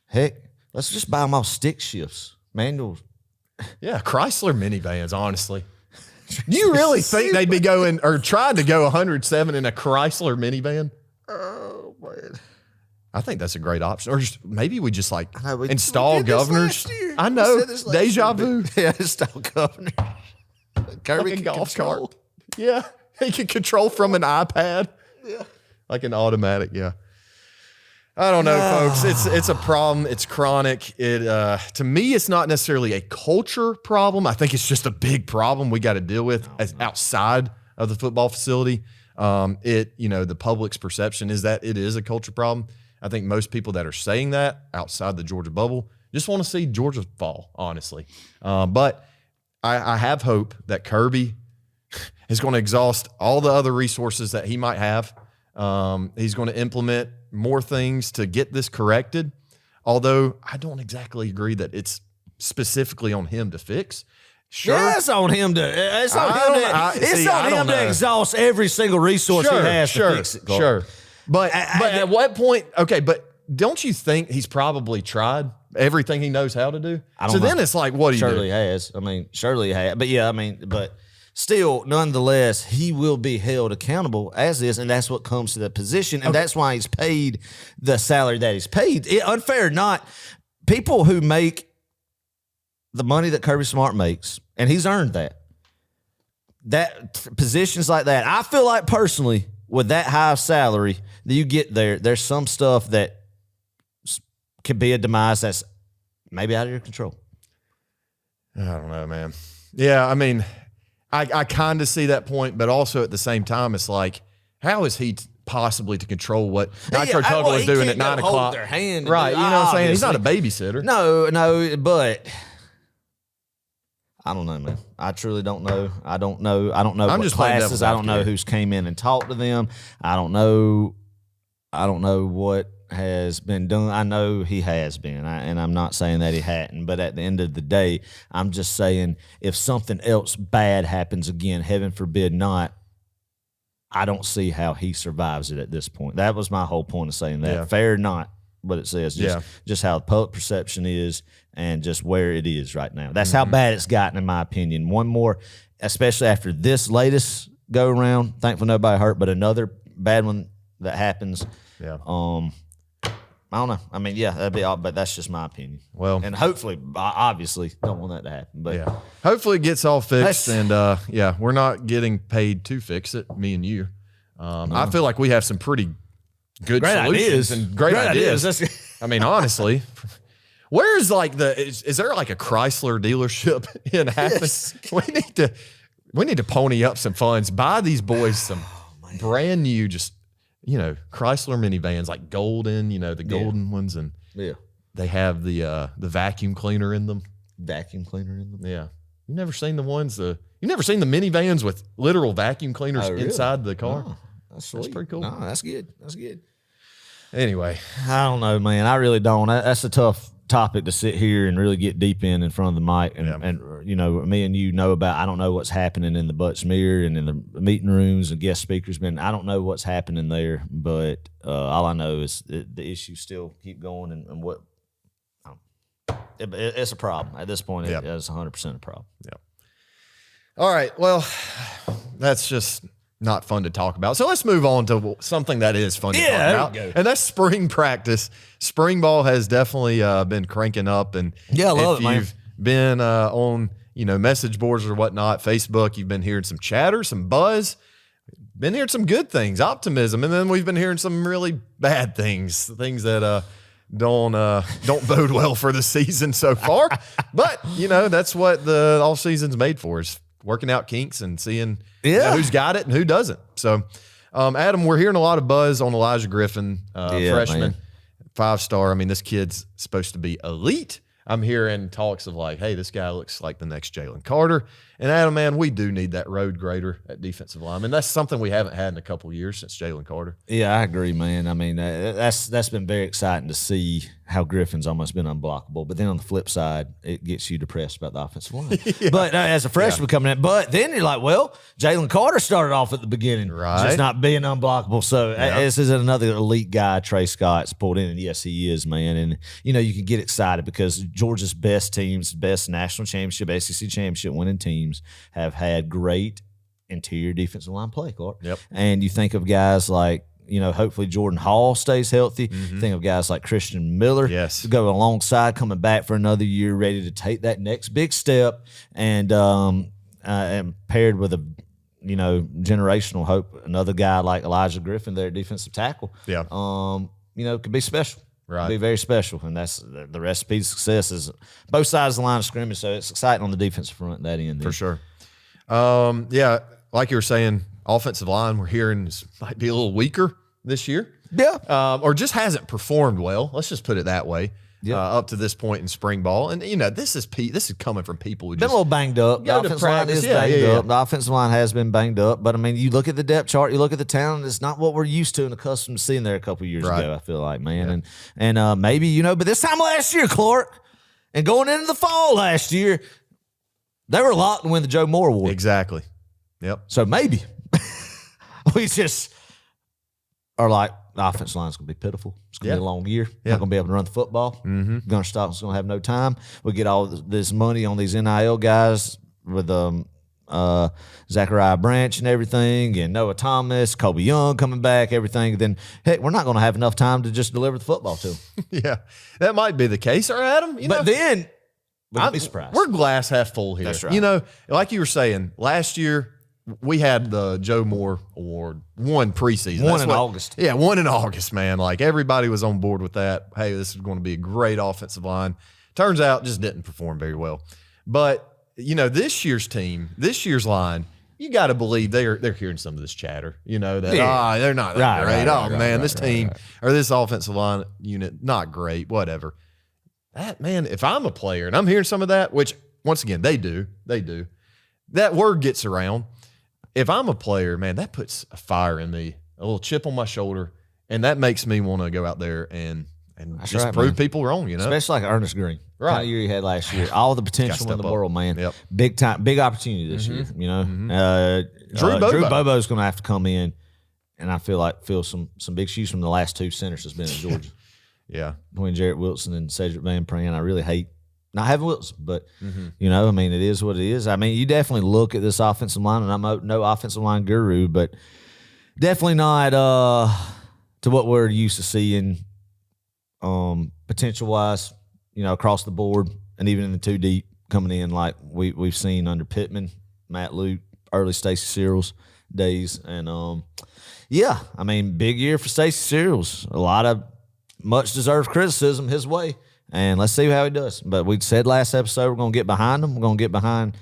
Heck, let's just buy them all stick shifts, manual. Yeah, Chrysler minivans, honestly. Do you really think they'd be going or trying to go 107 in a Chrysler minivan? Oh, man. I think that's a great option. Or just, maybe we just install governors. I know. Deja vu. Yeah, install governor. Kirby like a golf cart. Yeah. He can control from an iPad. Yeah. Like an automatic, yeah. I don't know, folks. It's a problem. It's chronic. To me, it's not necessarily a culture problem. I think it's just a big problem we got to deal with outside of the football facility. The public's perception is that it is a culture problem. I think most people that are saying that outside the Georgia bubble just want to see Georgia fall, honestly. But I have hope that Kirby is going to exhaust all the other resources that he might have. He's going to implement more things to get this corrected, although I don't exactly agree that it's specifically on him to fix. Sure, yeah, it's on him to. It's on him to exhaust every single resource he has to fix it. Sure, but at what point? Okay, but don't you think he's probably tried everything he knows how to do? Then it's like, what do you do? Surely he has. I mean, surely he has. But yeah, but. Still, nonetheless, he will be held accountable as is, and that's what comes to that position, and that's why he's paid the salary that he's paid. Unfair or not, people who make the money that Kirby Smart makes, and he's earned that positions like that, I feel like personally, with that high salary that you get there's some stuff that could be a demise that's maybe out of your control. I don't know, man. Yeah, I mean, I kind of see that point, but also at the same time, it's like, how is he possibly to control what Nitro Tuggle is doing at 9 o'clock? Their hand, right? You know what I'm saying? He's not a babysitter. No, but I don't know, man. I truly don't know. I don't know what just classes. I don't know who's came in and talked to them. I don't know what has been done. I know he has been, and I'm not saying that he hadn't, but at the end of the day, I'm just saying if something else bad happens again, heaven forbid not, I don't see how he survives it at this point. That was my whole point of saying that. Yeah. Fair or not, what it says, just how the public perception is and just where it is right now. That's how bad it's gotten, in my opinion. One more, especially after this latest go-around, thankfully nobody hurt, but another bad one that happens. Yeah. I don't know. I mean, yeah, that'd be all, but that's just my opinion. Well, and hopefully, obviously, don't want that to happen. But yeah, hopefully it gets all fixed. And yeah, we're not getting paid to fix it, me and you. I feel like we have some pretty good solutions and great ideas. I mean, honestly, where's like is there like a Chrysler dealership in Athens? Yes. We need to pony up some funds, buy these boys some brand new, just, Chrysler minivans, like golden, the golden ones. And they have the vacuum cleaner in them. Vacuum cleaner in them? Yeah. You never seen the ones, you never seen the minivans with literal vacuum cleaners inside the car? Oh, that's sweet. That's pretty cool. No, that's good. That's good. Anyway. I don't know, man. I really don't. That's a tough topic to sit here and really get deep in front of the mic. And me and you know about, I don't know what's happening in the Butts Mirror and in the meeting rooms and guest speakers. I don't know what's happening there, but all I know is the issues still keep going and what it's a problem. At this point, it's 100% a problem. Yeah. All right. Well, that's just not fun to talk about. So let's move on to something that is fun to talk about. And that's spring practice. Spring ball has definitely been cranking up. And I love it, man. If you've been on, message boards or whatnot, Facebook, you've been hearing some chatter, some buzz, been hearing some good things, optimism. And then we've been hearing some really bad things that don't bode well for the season so far. But, that's what the all season's made for, is working out kinks and seeing who's got it and who doesn't. So, Adam, we're hearing a lot of buzz on Elijah Griffin, freshman, 5-star. I mean, this kid's supposed to be elite. I'm hearing talks of like, hey, this guy looks like the next Jalen Carter. And Adam, man, we do need that road grader at defensive line. And that's something we haven't had in a couple of years since Jalen Carter. Yeah, I agree, man. I mean, that's been very exciting to see how Griffin's almost been unblockable. But then on the flip side, it gets you depressed about the offensive line. But as a freshman coming in, but then you're like, well, Jalen Carter started off at the beginning, just not being unblockable. So this is another elite guy, Trey Scott's pulled in. And yes, he is, man. And, you can get excited because Georgia's best teams, best national championship, SEC championship winning teams have had great interior defensive line play, Clark. Yep. And you think of guys like, hopefully Jordan Hall stays healthy. Think of guys like Christian Miller to go alongside, coming back for another year, ready to take that next big step, and paired with a generational hope, another guy like Elijah Griffin, their defensive tackle. Yeah. Could be special. Right. Be very special, and that's the recipe to success is both sides of the line of scrimmage. So it's exciting on the defensive front, that end. For sure. Like you were saying, offensive line, we're hearing might be a little weaker this year. Yeah. Or just hasn't performed well. Let's just put it that way. Up to this point in spring ball. And, this is coming from people who been a little banged up. The offensive line is banged up. The offensive line has been banged up. But, I mean, you look at the depth chart, you look at the talent, it's not what we're used to and accustomed to seeing there a couple of years ago, I feel like, man. Yeah. And maybe, but this time last year, Clark, and going into the fall last year, they were locked to win the Joe Moore Award. Exactly. Yep. So maybe we just are like, the offensive line is going to be pitiful. It's going to be a long year. Not going to be able to run the football. Gunner Stockton's going to have no time. We get all this money on these NIL guys with Zachariah Branch and everything, and Noah Thomas, Kobe Young coming back, everything. Then, heck, we're not going to have enough time to just deliver the football to them. Yeah, that might be the case, or Adam. Then, I'd be surprised. We're glass half full here. That's right. Like you were saying, last year, we had the Joe Moore Award, one preseason. One in August. Yeah, one in August, man. Like, everybody was on board with that. Hey, this is going to be a great offensive line. Turns out just didn't perform very well. But, this year's team, this year's line, you got to believe they're hearing some of this chatter, that, they're not that great. This team or this offensive line unit, not great, whatever. That, man, if I'm a player and I'm hearing some of that, which, once again, they do, that word gets around. If I'm a player, man, that puts a fire in me, a little chip on my shoulder, and that makes me want to go out there and just prove people wrong, Especially like Ernest Green. Right. Kind of year he had last year. All the potential in the world, man. Yep. Big opportunity this year, Drew Bobo's going to have to come in, and I feel some big shoes from the last two centers that's been at Georgia. Yeah. Between Jarrett Wilson and Cedric Van Pran. I really hate not having Wilson, but, it is what it is. I mean, you definitely look at this offensive line, and I'm no offensive line guru, but definitely not to what we're used to seeing potential-wise, across the board, and even in the two deep coming in like we've seen under Pittman, Matt Luke, early Stacey Searles days. And, big year for Stacey Searles. A lot of much-deserved criticism his way, and let's see how he does. But we said last episode we're going to get behind him. We're going to get behind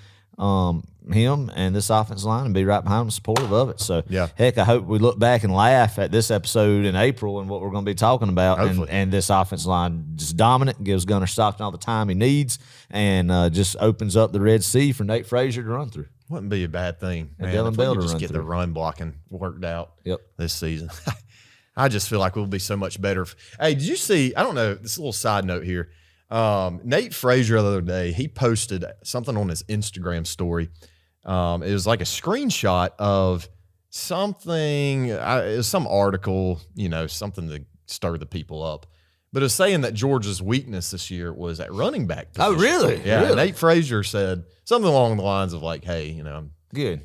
him and this offensive line and be right behind him, supportive of it. So, heck, I hope we look back and laugh at this episode in April and what we're going to be talking about. And this offensive line just dominant, gives Gunner Stockton all the time he needs, and just opens up the Red Sea for Nate Frazier to run through. Wouldn't be a bad thing, man. Dylan Bell to just run get through. the run blocking worked out this season. I just feel like we'll be so much better. Hey, did you see, I don't know, this little side note here. Nate Frazier the other day, he posted something on his Instagram story. It was like a screenshot of something, it was some article, something to stir the people up. But it was saying that Georgia's weakness this year was at running back position. Oh, really? Yeah. Really? Nate Frazier said something along the lines of like, hey, good.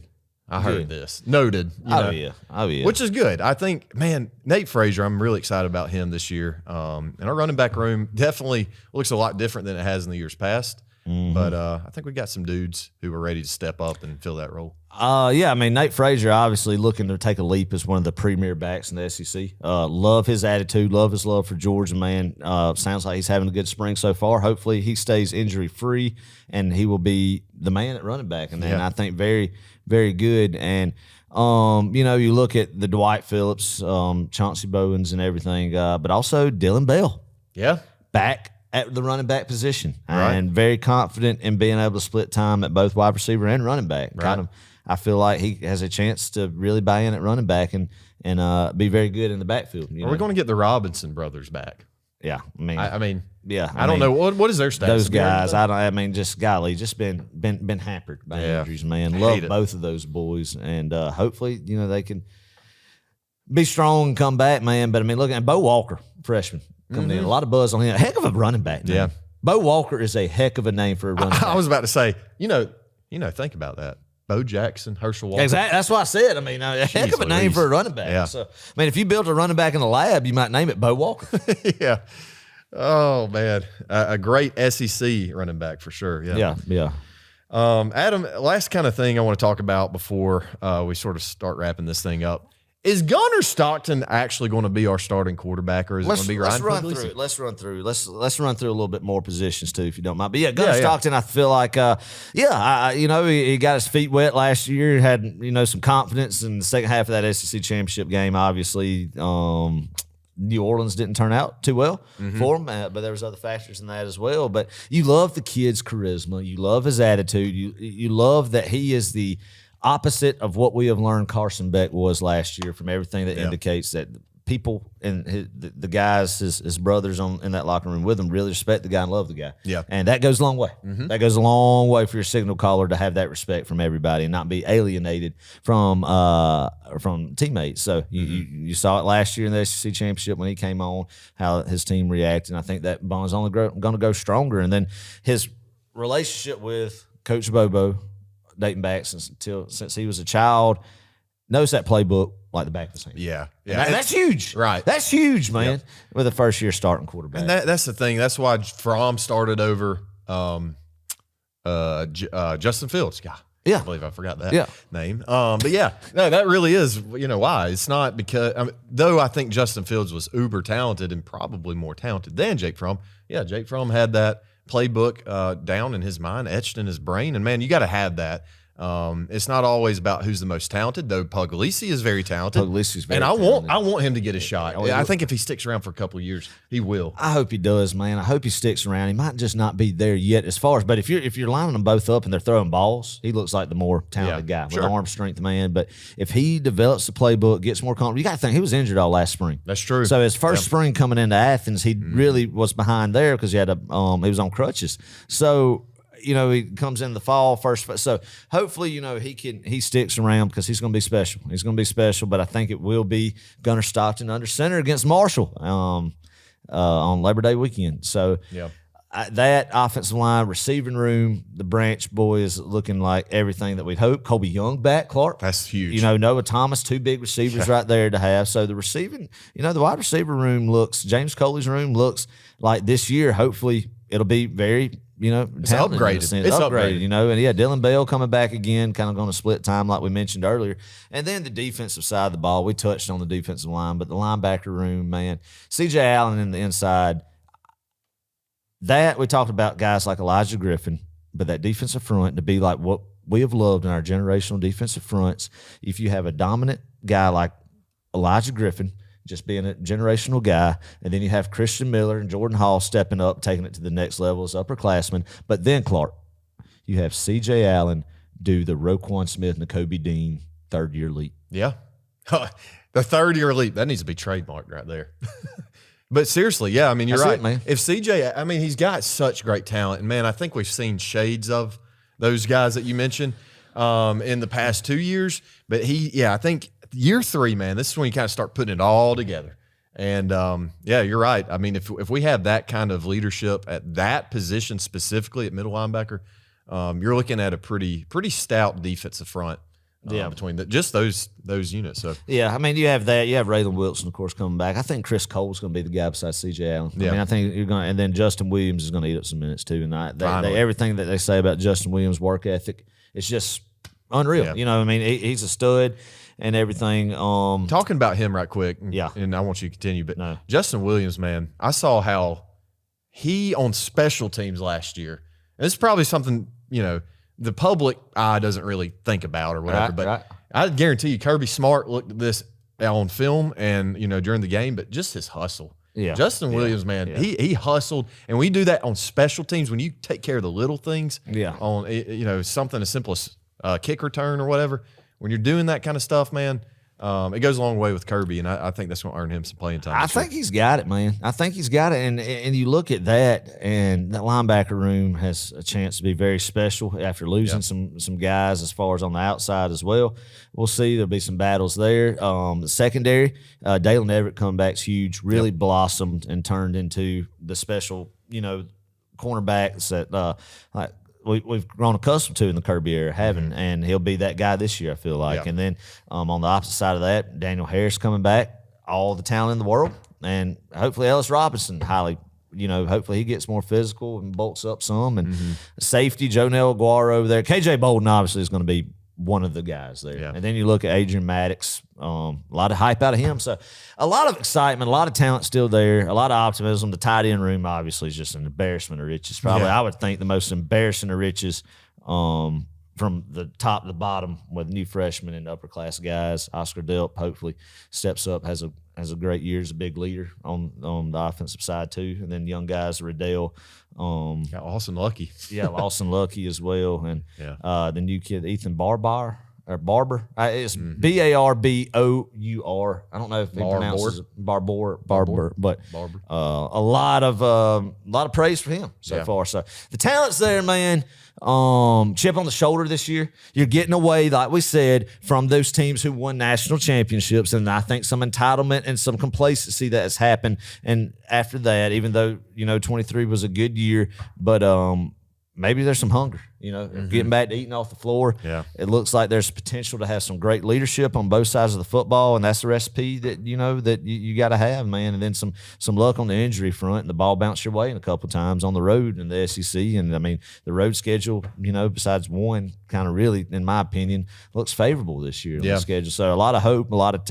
I heard this. Noted. Oh, yeah. Which is good. I think, man, Nate Frazier, I'm really excited about him this year. And our running back room definitely looks a lot different than it has in the years past. But I think we got some dudes who are ready to step up and fill that role. Nate Frazier obviously looking to take a leap as one of the premier backs in the SEC. Love his attitude, love his love for Georgia, man. Sounds like he's having a good spring so far. Hopefully he stays injury-free, and he will be the man at running back. And then I think very, very good. And, you look at the Dwight Phillips, Chauncey Bowens and everything, but also Dylan Bell. Yeah. Back at the running back position, right. And very confident in being able to split time at both wide receiver and running back. Right. I feel like he has a chance to really buy in at running back and be very good in the backfield. Are we going to get the Robinson brothers back? Yeah, I don't know what is their status. Those guys, just been hampered by injuries, man. Love both of those boys, and hopefully, they can be strong and come back, man. But look at Bo Walker, freshman. Coming in, a lot of buzz on him. Heck of a running back. Man. Yeah, Bo Walker is a heck of a name for a running back. I was about to say, think about that. Bo Jackson, Herschel Walker. Exactly. That's what I said. A heck of a name for a running back. Yeah. So, if you built a running back in the lab, you might name it Bo Walker. Yeah. Oh man, a great SEC running back for sure. Yeah. Yeah. Adam, last kind of thing I want to talk about before we sort of start wrapping this thing up. Is Gunner Stockton actually going to be our starting quarterback, or is it going to be Ryan Puglisi? Let's run through a little bit more positions too, if you don't mind. But Gunner Stockton, I feel like, he got his feet wet last year, had some confidence in the second half of that SEC championship game. Obviously, New Orleans didn't turn out too well for him, but there was other factors in that as well. But you love the kid's charisma, you love his attitude, you love that he is the opposite of what we have learned Carson Beck was last year, from everything that indicates that people and the guys, his brothers in that locker room with him, really respect the guy and love the guy. Yeah. And that goes a long way. That goes a long way for your signal caller to have that respect from everybody and not be alienated from teammates. So you saw it last year in the SEC championship when he came on, how his team reacted. And I think that bond's only going to go stronger. And then his relationship with Coach Bobo, dating back since he was a child, knows that playbook like the back of his hand. Yeah. That's huge. Right. That's huge, man, with a first-year starting quarterback. And that's the thing. That's why Fromm started over Justin Fields. God, Yeah. I believe I forgot that name. That really is, why. It's not because, though I think Justin Fields was uber talented and probably more talented than Jake Fromm. Yeah, Jake Fromm had that playbook down in his mind, etched in his brain. And man, you got to have that. It's not always about who's the most talented, though. Puglisi is very talented. Puglisi's very talented. I want him to get a shot. Yeah, I think if he sticks around for a couple of years, he will. I hope he does, man. I hope he sticks around. He might just not be there yet as far as, but if you're lining them both up and they're throwing balls, he looks like the more talented guy with arm strength, man. But if he develops the playbook, gets more confident, you got to think he was injured all last spring. That's true. So his first spring coming into Athens, he really was behind there because he was on crutches. So, he comes in the fall first. So hopefully, he sticks around because he's going to be special. He's going to be special, but I think it will be Gunner Stockton under center against Marshall on Labor Day weekend. So that offensive line, receiving room, the Branch boys looking like everything that we'd hope. Colby Young back, Clark. That's huge. Noah Thomas, two big receivers right there to have. So the receiving, the wide receiver room James Coley's room looks like this year, hopefully it'll be very it's upgraded. It's upgraded, and Dylan Bell coming back again, kind of going to split time like we mentioned earlier. And then the defensive side of the ball, we touched on the defensive line, but the linebacker room, man, C.J. Allen in the inside, that we talked about guys like Elijah Griffin, but that defensive front to be like what we have loved in our generational defensive fronts. If you have a dominant guy like Elijah Griffin, just being a generational guy, and then you have Christian Miller and Jordan Hall stepping up, taking it to the next level as upperclassmen. But then, Clark, you have C.J. Allen do the Roquan Smith and Nakobe Dean third-year leap. Yeah. The third-year leap, that needs to be trademarked right there. But seriously, yeah, I mean, you're right. Man. If C.J., I mean, he's got such great talent. And, man, I think we've seen shades of those guys that you mentioned in the past 2 years. But I think – year 3, man, this is when you kind of start putting it all together. And, you're right. I mean, if we have that kind of leadership at that position specifically at middle linebacker, you're looking at a pretty stout defensive front between just those units. So I mean, you have that. You have Raylan Wilson, of course, coming back. I think Chris Cole's going to be the guy besides C.J. Allen. I mean, I think you're going to – and then Justin Williams is going to eat up some minutes too. And everything that they say about Justin Williams' work ethic, it's just unreal. Yeah. I mean, he's a stud and everything. Talking about him right quick, and I want you to continue, but Justin Williams, man, I saw how he on special teams last year, and this is probably something, the public eye doesn't really think about or whatever, I guarantee you Kirby Smart looked at this on film and, during the game, but just his hustle. Yeah. Justin Williams, man, he hustled, and we do that on special teams when you take care of the little things on, something as simple as kick return or whatever. When you're doing that kind of stuff, man, it goes a long way with Kirby, and I think that's going to earn him some playing time. I think he's got it, man. I think he's got it, and you look at that, and that linebacker room has a chance to be very special after losing some guys as far as on the outside as well. We'll see. There'll be some battles there. The secondary, Dalen Everett comeback's huge, really blossomed and turned into the special, cornerbacks that we've grown accustomed to in the Kirby era having, and he'll be that guy this year, I feel like. And then on the opposite side of that, Daniel Harris coming back, all the talent in the world, and hopefully Ellis Robinson hopefully he gets more physical and bulks up some. And safety, Jonell Aguar over there. KJ Bolden obviously is going to be one of the guys there. Yeah. And then you look at Adrian Maddox, a lot of hype out of him. So a lot of excitement, a lot of talent still there, a lot of optimism. The tight end room obviously is just an embarrassment of riches. Probably, I would think, the most embarrassing of riches from the top to the bottom with new freshmen and upper class guys. Oscar Delp hopefully steps up, has a great year as a big leader on the offensive side too. And then young guys, Riddell. Austin Lucky. Austin Lucky as well. And the new kid, Ethan Barber. It's Barbour. I don't know if he pronounces it Barber, but a lot of praise for him so far. So the talent's there, man. Chip on the shoulder this year. You're getting away, like we said, from those teams who won national championships, and I think some entitlement and some complacency that has happened. And after that, even though 23 was a good year, but maybe there's some hunger, getting back to eating off the floor. Yeah. It looks like there's potential to have some great leadership on both sides of the football, and that's the recipe that, that you got to have, man. And then some luck on the injury front, and the ball bounced your way a couple times on the road in the SEC. And, I mean, the road schedule, besides one, kind of really, in my opinion, looks favorable this year on the schedule. So a lot of hope, a lot of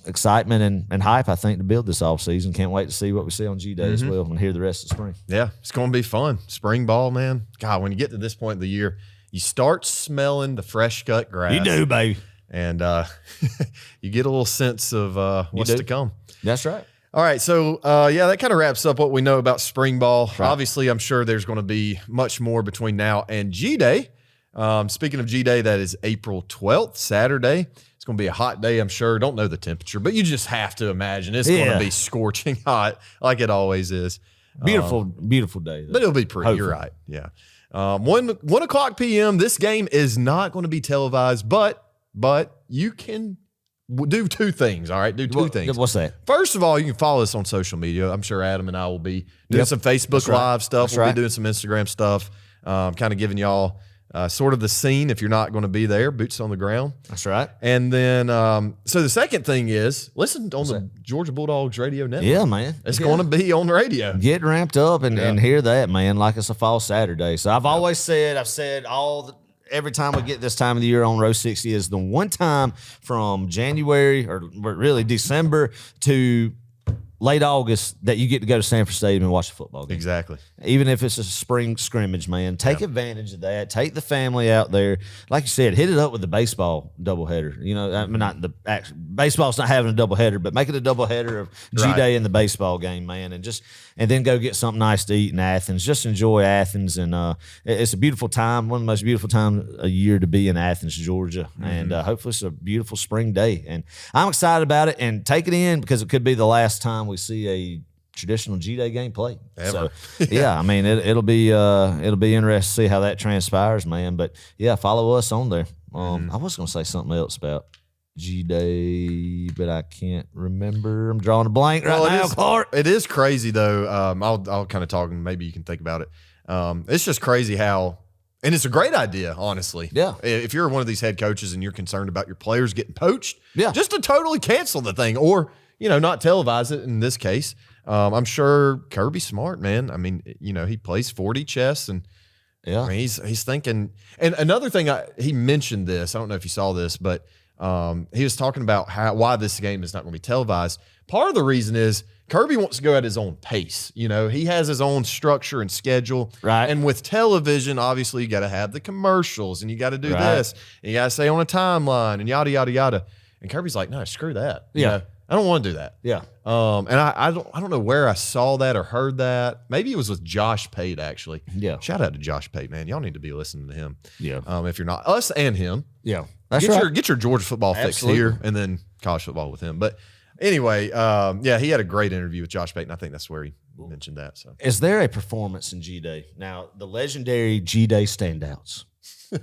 excitement and hype, I think, to build this offseason. Can't wait to see what we see on G-Day as well and hear the rest of spring. Yeah, it's going to be fun. Spring ball, man. God, when you get to this point of the year, you start smelling the fresh cut grass. You do, baby. And you get a little sense of what's to come. That's right. All right, so yeah, that kind of wraps up what we know about spring ball. Right. Obviously, I'm sure there's going to be much more between now and G-Day. Speaking of G-Day, that is April 12th, Saturday. It's going to be a hot day, I'm sure. Don't know the temperature, but you just have to imagine it's going to be scorching hot like it always is. Beautiful day. Though. But it'll be pretty. Hopefully. You're right. Yeah. 1 o'clock p.m. This game is not going to be televised, but you can do two things. All right, do two things. What's that? First of all, you can follow us on social media. I'm sure Adam and I will be doing some Facebook Live stuff. We'll be doing some Instagram stuff. Kind of giving y'all sort of the scene if you're not going to be there, boots on the ground. That's right. And then, so the second thing is listen on the Georgia Bulldogs radio network. Yeah, man. It's going to be on the radio. Get ramped up and hear that, man, like it's a fall Saturday. So I've always said, every time we get this time of the year on Row 60 is the one time from January or really December to late August that you get to go to Sanford Stadium and watch a football game. Exactly. Even if it's a spring scrimmage, man. Take advantage of that. Take the family out there. Like you said, hit it up with the baseball doubleheader. You know, I mean, not the actual baseball's not having a doubleheader, but make it a doubleheader of G-Day and the baseball game, man. And then go get something nice to eat in Athens. Just enjoy Athens. And it's a beautiful time, one of the most beautiful times a year to be in Athens, Georgia. And hopefully it's a beautiful spring day. And I'm excited about it. And take it in because it could be the last time we see a traditional G-Day game played. Ever. So, yeah, I mean, it'll be interesting to see how that transpires, man. But, yeah, follow us on there. I was going to say something else about G-Day, but I can't remember. I'm drawing a blank now, Clark. It is crazy, though. I'll kind of talk, and maybe you can think about it. It's just crazy how – and it's a great idea, honestly. Yeah. If you're one of these head coaches and you're concerned about your players getting poached, yeah, just to totally cancel the thing or, not televise it in this case. I'm sure Kirby's smart, man. I mean, he plays 40 chess and I mean, he's thinking. And another thing, he mentioned this. I don't know if you saw this, but he was talking about why this game is not going to be televised. Part of the reason is Kirby wants to go at his own pace. He has his own structure and schedule. Right. And with television, obviously, you got to have the commercials and you got to do this. And you got to stay on a timeline and yada, yada, yada. And Kirby's like, no, screw that. Yeah. I don't want to do that. Yeah. And I don't know where I saw that or heard that. Maybe it was with Josh Pate, actually. Yeah. Shout out to Josh Pate, man. Y'all need to be listening to him. Yeah. If you're not, us and him. Yeah. Get your Georgia football fix here and then college football with him. But anyway, he had a great interview with Josh Pate, and I think that's where he mentioned that. So, is there a performance in G-Day? Now, the legendary G-Day standouts.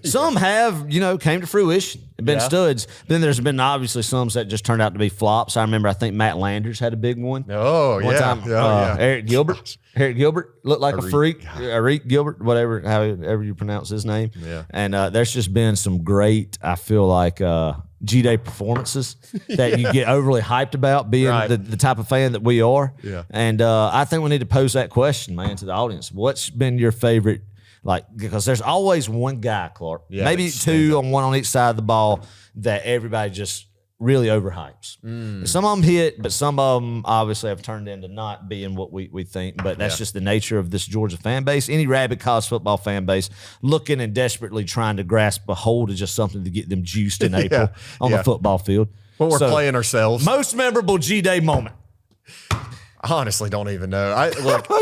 Some have, came to fruition and been studs. Then there's been obviously some that just turned out to be flops. I remember, I think Matt Landers had a big one. Oh, one time, Eric Gilbert. Eric Gilbert looked like a freak. Eric Gilbert, however you pronounce his name. Yeah. And there's just been some great, I feel like, G-Day performances that you get overly hyped about being the type of fan that we are. Yeah. And I think we need to pose that question, man, to the audience. What's been your favorite? Because there's always one guy, Clark, maybe two one on each side of the ball that everybody just really overhypes. Some of them hit, but some of them obviously have turned into not being what we think. But that's just the nature of this Georgia fan base. Any rabid college football fan base looking and desperately trying to grasp a hold of just something to get them juiced in April on the football field. When we're playing ourselves. Most memorable G-Day moment. I honestly don't even know.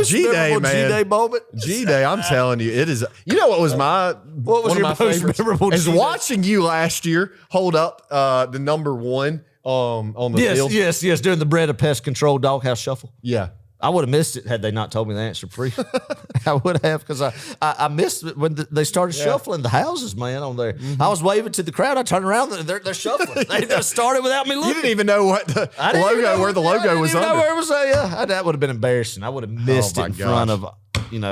G-Day, man. G-Day moment. G-Day, I'm telling you, it is. What was one of my favorites? Memorable is G-Day? watching you last year hold up the number one on the field. Yes, during the Bread of Pest Control Doghouse Shuffle. Yeah. I would have missed it had they not told me the answer free. I would have, because I missed it when they started shuffling the houses, man, on there. I was waving to the crowd. I turned around, they're shuffling. They just started without me looking. You didn't even know what the logo, where the logo was under. Where it was that would have been embarrassing. I would have missed it in front of,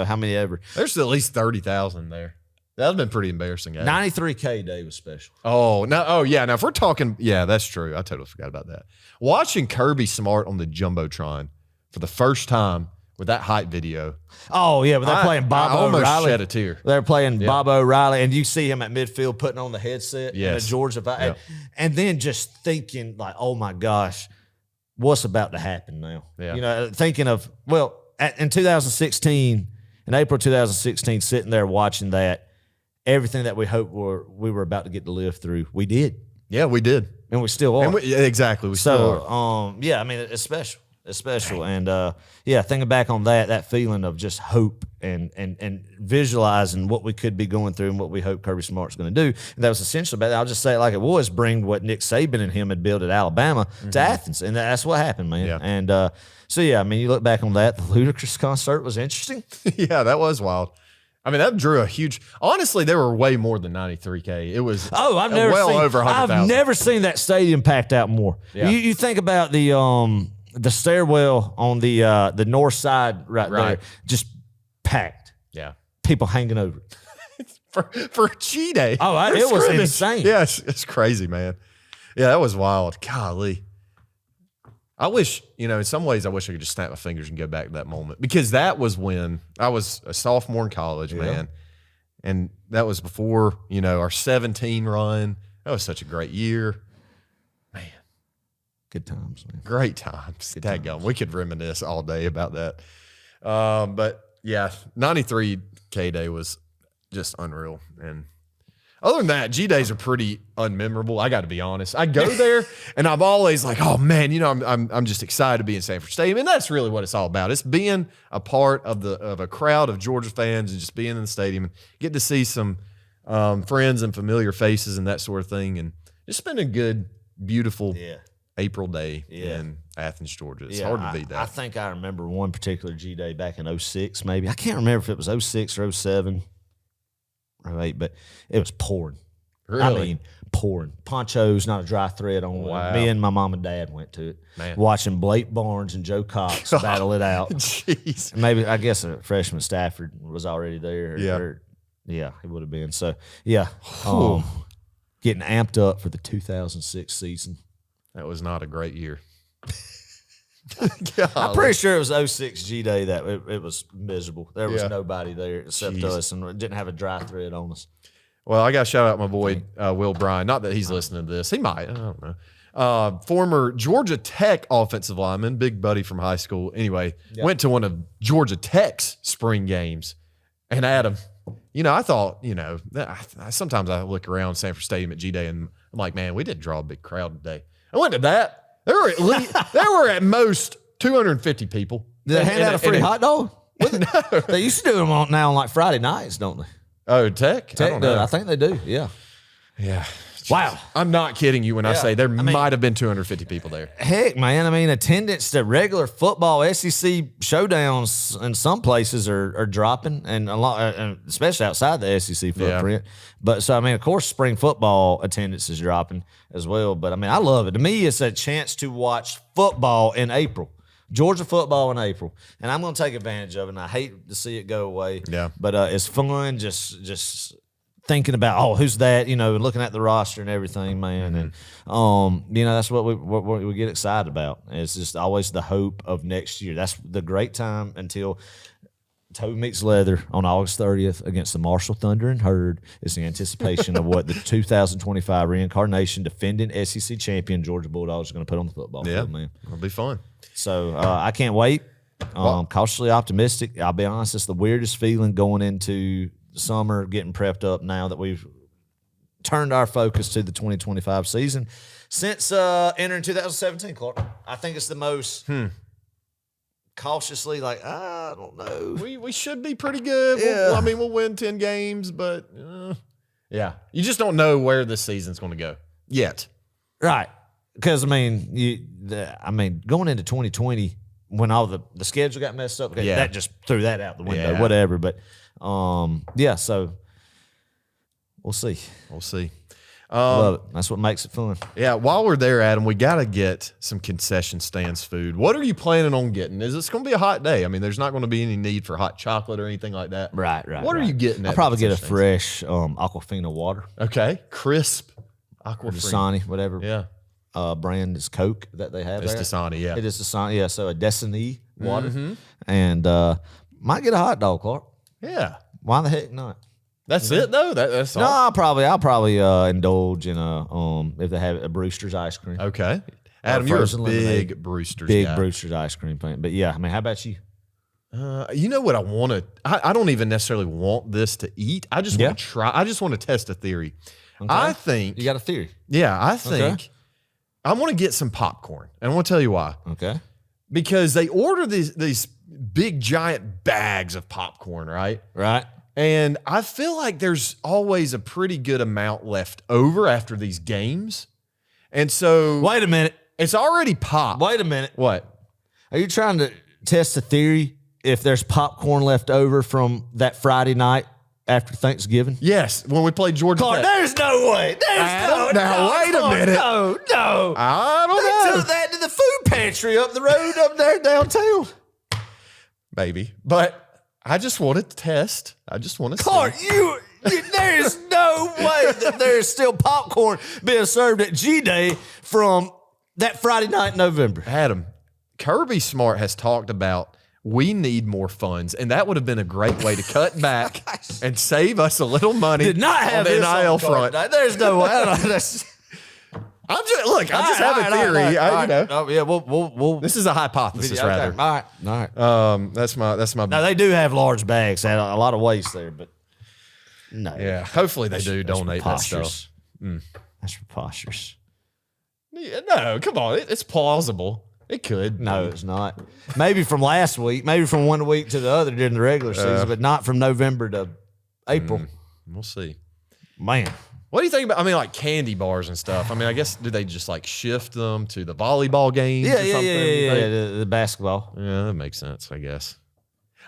how many ever. There's at least 30,000 there. That would have been pretty embarrassing. 93K day was special. Oh, no. Oh, yeah. Now, if we're talking, that's true. I totally forgot about that. Watching Kirby Smart on the Jumbotron for the first time with that hype video. Oh, yeah, but they're playing Bob O'Reilly. I almost shed a tear. They're playing Bob O'Reilly, and you see him at midfield putting on the headset in the Georgia vibe. Yep. And then just thinking, like, oh, my gosh, what's about to happen now? Yeah. You know, thinking of, well, in 2016, in April 2016, sitting there watching that, everything that we hoped we were about to get to live through, we did. Yeah, we did. And we still are. And exactly. We still are. Yeah, I mean, it's special. It's special. And thinking back on that feeling of just hope and visualizing what we could be going through and what we hope Kirby Smart's going to do. And that was essential about it. I'll just say it like it was, bring what Nick Saban and him had built at Alabama to Athens. And that's what happened, man. Yeah. And I mean, you look back on that, the Ludacris concert was interesting. Yeah, that was wild. I mean, that drew a huge. Honestly, there were way more than 93K. It was. I've never well seen, over 100,000. I've never seen that stadium packed out more. Yeah. You think about the stairwell on the north side right there, just packed. Yeah, people hanging over it. for G Day. Oh, it was insane. Yeah, it's crazy, man. Yeah, that was wild. Golly. I wish, in some ways, I wish I could just snap my fingers and go back to that moment, because that was when I was a sophomore in college, man. And that was before, our 17 run. That was such a great year. Man. Good times, man. Great times. Dadgum. We could reminisce all day about that. But yeah, 93K Day was just unreal. And other than that, G Days are pretty unmemorable. I got to be honest. I go there and I'm always like, oh man, I'm just excited to be in Sanford Stadium, and that's really what it's all about. It's being a part of a crowd of Georgia fans and just being in the stadium and get to see some friends and familiar faces and that sort of thing, and just spend a good, beautiful April day in Athens, Georgia. It's hard to beat that. I think I remember one particular G Day back in 06, maybe. I can't remember if it was 06 or 07. Right, but it was pouring. Really? I mean, pouring. Ponchos, not a dry thread on one. Wow. Me and my mom and dad went to it. Man. Watching Blake Barnes and Joe Cox battle it out. Jeez. Maybe, I guess a freshman Stafford was already there. Yeah, it would have been. So, getting amped up for the 2006 season. That was not a great year. I'm pretty sure it was 06 G Day that it was miserable. There was nobody there except us, and it didn't have a dry thread on us. Well, I got to shout out my boy, Will Bryan. Not that he's listening to this. He might. I don't know. Former Georgia Tech offensive lineman, big buddy from high school. Anyway, went to one of Georgia Tech's spring games. And Adam, I thought, sometimes I look around Sanford Stadium at G Day and I'm like, man, we didn't draw a big crowd today. I went to that. There were at most 250 people. Did they hand out a free hot dog? No. They used to do them now on like Friday nights, don't they? Oh, Tech? Tech I don't know. I think they do, yeah. Yeah. Wow. I'm not kidding you when I say there might have been 250 people there. Heck, man. I mean, attendance to regular football SEC showdowns in some places are dropping, and a lot, especially outside the SEC footprint. Yeah. But so, I mean, of course, spring football attendance is dropping as well. But I mean, I love it. To me, it's a chance to watch football in April. Georgia football in April, and I'm going to take advantage of it. And I hate to see it go away. Yeah. But it's fun. Just thinking about, who's that? Looking at the roster and everything, man. And that's what we get excited about. It's just always the hope of next year. That's the great time until toe meets leather on August 30th against the Marshall Thunder and Herd. It's the anticipation of what the 2025 reincarnation defending SEC champion Georgia Bulldogs are going to put on the football field, man. It'll be fun. So I can't wait. Cautiously optimistic. I'll be honest, it's the weirdest feeling going into summer, getting prepped up now that we've turned our focus to the 2025 season since entering 2017, Clark. I think it's the most cautiously I don't know. We should be pretty good. Yeah. We'll win 10 games, but you just don't know where this season's going to go yet. Right. Because, going into 2020, when all the schedule got messed up, that just threw that out the window, whatever. But, so we'll see. We'll see. Love it. That's what makes it fun. Yeah, while we're there, Adam, we got to get some concession stands food. What are you planning on getting? Is this going to be a hot day? I mean, there's not going to be any need for hot chocolate or anything like that. Right. What are you getting? I'll probably get a fresh Aquafina water. Okay, crisp Aquafina. Dasani, whatever. Yeah. brand is Coke that they have. It's there. Dasani, yeah. It is Dasani, yeah. So a Dasani water, and might get a hot dog, Clark. Yeah. Why the heck not? That's it though. That's all. No, I'll probably indulge in if they have a Brewster's ice cream. Okay, Adam, you're a frozen lemonade. big Brewster's Big guy. Brewster's ice cream fan. But yeah, I mean, how about you? You know what I want to? I don't even necessarily want this to eat. I just want to try. I just want to test a theory. Okay. I think You got a theory? Yeah, I think I want to get some popcorn, and I want to tell you why. Okay. Because they order these big giant bags of popcorn, right? Right. And I feel like there's always a pretty good amount left over after these games. And so Wait a minute. it's already popped. Wait a minute. What? Are you trying to test the theory if there's popcorn left over from that Friday night after Thanksgiving? Yes, when we played Georgia Clark, Tech. there's no way. Wait a minute. No. I don't They know. took that to the food pantry up the road up there downtown. Maybe. But I just wanted to test. I just want to Clark, see. there is no way that there is still popcorn being served at G-Day from that Friday night in November. Adam, Kirby Smart has talked about we need more funds, and that would have been a great way to cut back and save us a little money. Did not have on the this on NIL the card front. tonight. There's no way. I I have a theory. All right. Oh, yeah, we'll This is a hypothesis, okay. rather. All right. That's my. Now they do have large bags, and a lot of waste there, but no. Yeah, hopefully they do That's donate that stuff. preposterous. That's preposterous. Yeah, no, come on, it's plausible. It could. No, it's not. Maybe from last week, maybe from one week to the other during the regular season, but not from November to April. We'll see. Man. What do you think about? I mean, like candy bars and stuff. I mean, I guess do they just like shift them to the volleyball games? Yeah, or something? the basketball. Yeah, that makes sense, I guess.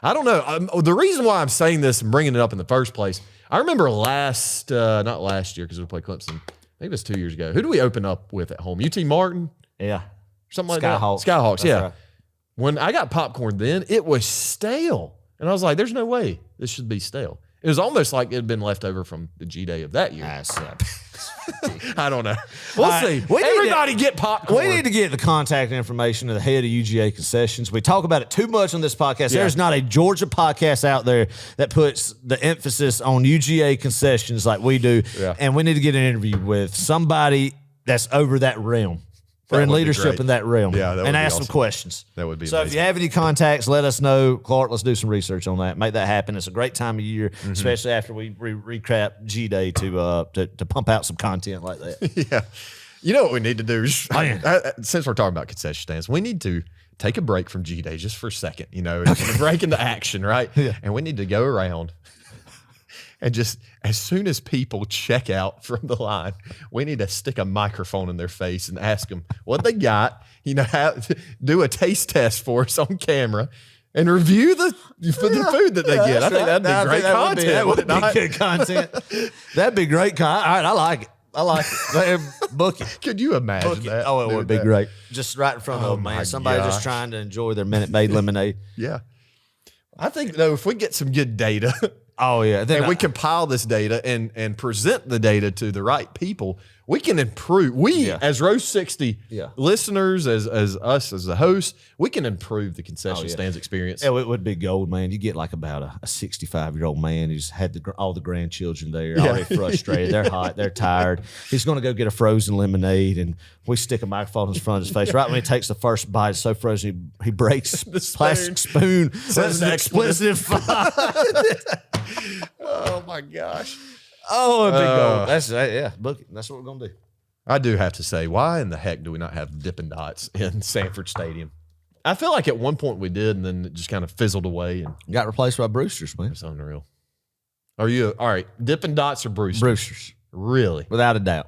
I don't know. The reason why I'm saying this and bringing it up in the first place, I remember not last year because we played Clemson. Maybe it was 2 years ago. Who do we open up with at home? UT Martin? Yeah. Something like Skyhawks. that. Skyhawks, That's yeah. right. When I got popcorn then, it was stale. And I was like, there's no way this should be stale. It was almost like it had been left over from the G-Day of that year. I don't know. We'll see. Everybody get popcorn. We need to get the contact information of the head of UGA concessions. We talk about it too much on this podcast. There's not a Georgia podcast out there that puts the emphasis on UGA concessions like we do. Yeah. And we need to get an interview with somebody that's over that realm. Or in would be leadership great. in that realm. Yeah, that would and be ask awesome. some questions. That would be So if amazing. you have any contacts, let us know. Clark, let's do some research on that. Make that happen. It's a great time of year, especially after we recap G-Day to pump out some content like that. Yeah. You know what we need to do? Since we're talking about concession stands, we need to take a break from G-Day just for a second, and break into action, right? Yeah. And we need to go around and just as soon as people check out from the line, we need to stick a microphone in their face and ask them what they got, do a taste test for us on camera and review the food that they get. I think that'd be great content. That would be not? good content. That'd be great content. All right, I like it. Book it. Could you imagine that? Oh, it Dude, would be that- great. Just right in front of them, my man. Somebody just gosh. trying to enjoy their Minute Maid lemonade. Yeah. I think, though, if we get some good data Oh, yeah. Then and we compile this data and present the data to the right people, we can improve. As Rose 60 listeners, as us as the host, we can improve the concession stands experience. Yeah, it would be gold, man. You get like about a 65-year-old man who's had all the grandchildren there, already frustrated. They're hot. They're tired. He's going to go get a frozen lemonade, and we stick a microphone in front of his face. Right when he takes the first bite, it's so frozen, he breaks the plastic spoon. That's an expletive. Oh, my gosh. Oh, it'd be gold. That's book it. That's what we're going to do. I do have to say, why in the heck do we not have Dippin' Dots in Sanford Stadium? I feel like at one point we did, and then it just kind of fizzled away, and Got replaced by Brewster's, man. it's unreal. All right? Dippin' Dots or Brewster? Brewster's, Really? without a doubt.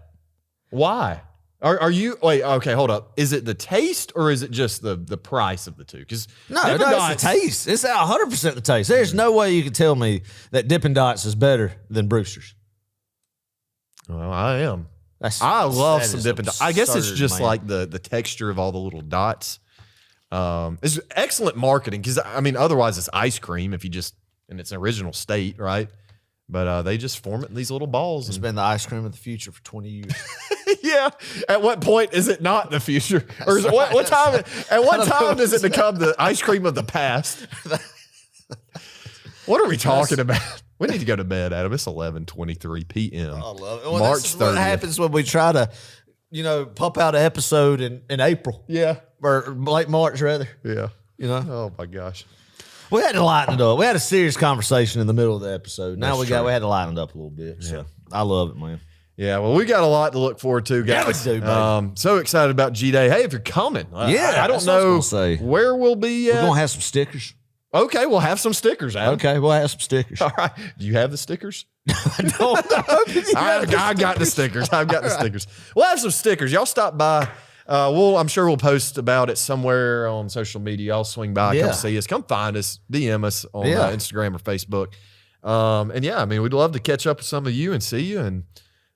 Why? Are you wait? Okay, hold up. Is it the taste or is it just the price of the two? Because No, it's the taste. It's 100% the taste. There's no way you can tell me that Dippin' Dots is better than Brewster's. Well, I am. I love some Dippin' Dots. I guess it's just like the texture of all the little dots. It's excellent marketing because I mean, otherwise it's ice cream if you just and it's an original state, right? But they just form it in these little balls. It's been the ice cream of the future for 20 years. Yeah. At what point is it not the future? Or is it, what time? At what time does it become the ice cream of the past? What are we talking about? We need to go to bed, Adam. It's 11:23 p.m. I love it. Well, March this is 30th. what happens when we try to, pump out an episode in April. Yeah. Or late March, rather. Yeah. Oh, my gosh. We had to lighten it up. We had a serious conversation in the middle of the episode. Now That's we true. had to lighten it up a little bit. So I love it, man. Yeah, well, we got a lot to look forward to, guys. Yeah, we do, baby. So excited about G-Day. Hey, if you're coming, I don't that's what I know was gonna say. where we'll be We're at. going to have some stickers. Okay, we'll have some stickers, Adam. Okay, we'll have some stickers. All right. Do you have the stickers? I don't know. I got the stickers. I've got the stickers. We'll have some stickers. Y'all stop by. I'm sure we'll post about it somewhere on social media. Y'all swing by, come see us, come find us, DM us on Instagram or Facebook. We'd love to catch up with some of you and see you and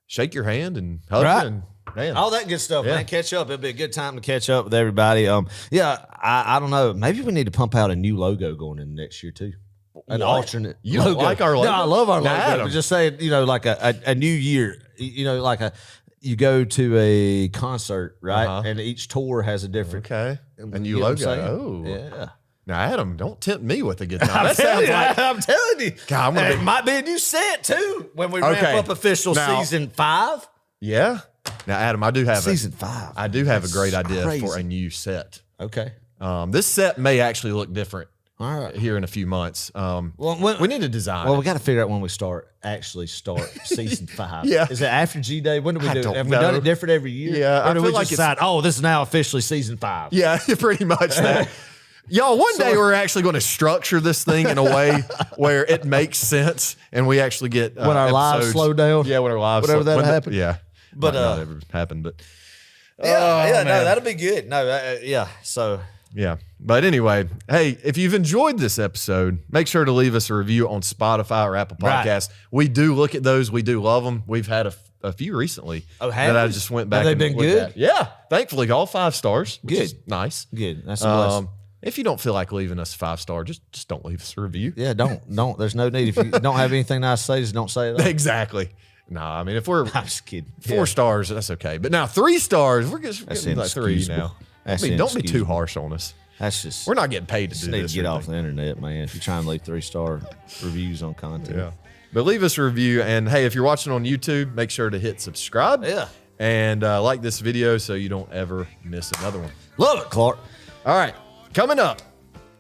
shake your hand and hug you and all that good stuff, man. Catch up. It'll be a good time to catch up with everybody. I don't know. Maybe we need to pump out a new logo going in next year too. An alternate. You don't like our logo? No, I love our logo. Adam. But just saying, like a new year. You go to a concert, right? And each tour has a different a new you know what I'm logo. saying? Oh, Yeah. Now, Adam, don't tempt me with a good time. I'm telling you. God, it might be a new set too when we ramp up official season 5. Yeah. Now, Adam, I do have season 5. I do have a great idea crazy. for a new set. Okay. This set may actually look different. All right. Here in a few months. We need to design. Well, we got to figure out when we start season 5. Yeah. Is it after G-Day? When do we do it? don't Have know. we done it different every year? Yeah, Or I do feel we like just it's- decide, this is now officially season 5? Yeah, pretty much that. Y'all, one day we're actually going to structure this thing in a way where it makes sense and we actually get When our lives episodes. slow down? Yeah, when our lives Whatever slow, that'll happen. Yeah. But, Might not ever happen, but No, that'll be good. No, so... yeah. But anyway, hey, if you've enjoyed this episode, make sure to leave us a review on Spotify or Apple Podcasts. Right. We do look at those. We do love them. We've had a few recently that I just went back. Have they been good? At. Yeah. Thankfully, all 5 stars. Which is nice. Good. That's a blessing. If you don't feel like leaving us a 5-star, just don't leave us a review. Yeah, don't. There's no need. If you don't have anything nice to say, just don't say it. Exactly. No, I mean, if we're I'm just kidding. 4 stars, that's okay. But now 3 stars, we're getting like 3 now. Don't be too harsh on us. That's just we're not getting paid to do need this. to get off the internet, man. If you're trying to leave 3-star reviews on content, yeah. But leave us a review, and hey, if you're watching on YouTube, make sure to hit subscribe. Yeah. And like this video so you don't ever miss another one. Love it, Clark. All right, coming up,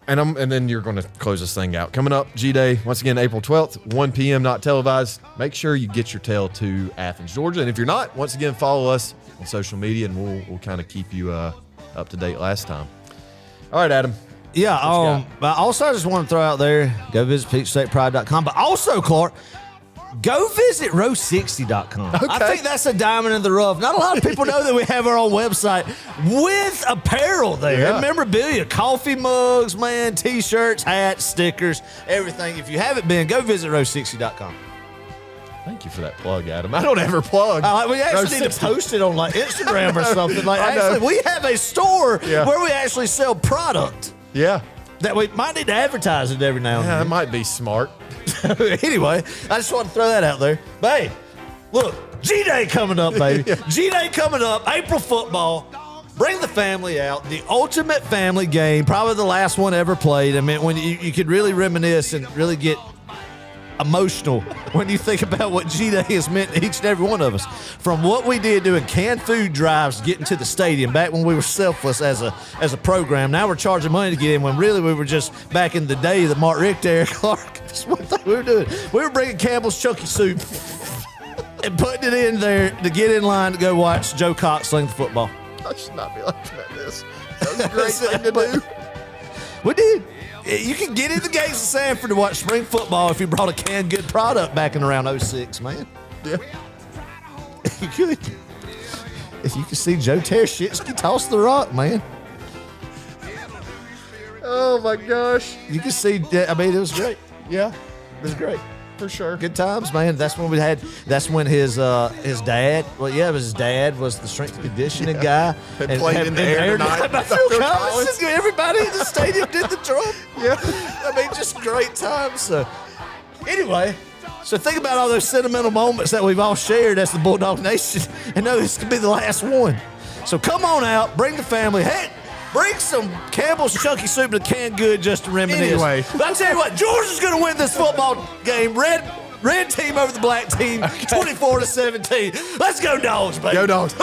and then you're going to close this thing out. Coming up, G-Day once again, April 12th, 1 p.m. not televised. Make sure you get your tail to Athens, Georgia, and if you're not, once again, follow us on social media, and we'll kind of keep you up to date last time. All right, Adam. Yeah. But also, I just want to throw out there, go visit PeachStatePride.com. But also, Clark, go visit row60.com. Okay. I think that's a diamond in the rough. Not a lot of people know that we have our own website with apparel there. Yeah. And memorabilia, coffee mugs, man, T-shirts, hats, stickers, everything. If you haven't been, go visit row60.com. Thank you for that plug, Adam. I don't ever plug. We actually need to post it on like Instagram or something. Actually, we have a store where we actually sell product. Yeah. That we might need to advertise it every now and Yeah, then. that might be smart. Anyway, I just want to throw that out there. But hey, look, G-Day coming up, baby. G-Day coming up, April football. Bring the family out. The ultimate family game, probably the last one ever played. I mean, when you could really reminisce and really get emotional when you think about what G-Day has meant to each and every one of us. From what we did doing canned food drives, getting to the stadium, back when we were selfless as a program. Now we're charging money to get in when really we were just back in the day, the Mark Richt era, Clark. That's one thing we were doing. We were bringing Campbell's Chunky Soup and putting it in there to get in line to go watch Joe Cox sling the football. I should not be laughing at this. That was a great thing to do. We did. You can get in the gates of Sanford to watch spring football if you brought a canned good product back in around 06, man. Yeah. You could. If you could see Joe Terzhinsky toss the rock, man. Oh my gosh. You could see, I mean, it was great. Yeah, It was great. for sure. Good times, man. That's when his dad, his dad was the strength and conditioning guy. Had played in the air tonight. Phil Collins. Everybody in the stadium did the drum. Yeah. I mean, just great times. So, anyway, So think about all those sentimental moments that we've all shared as the Bulldog Nation and know this could be the last one. So come on out, bring the family. Hey, bring some Campbell's Chunky Soup to Canned Good just to reminisce. Anyway. But I tell you what, Georgia's going to win this football game. Red team over the black team, 24-17. Let's go, Dogs, baby. Go, Dogs.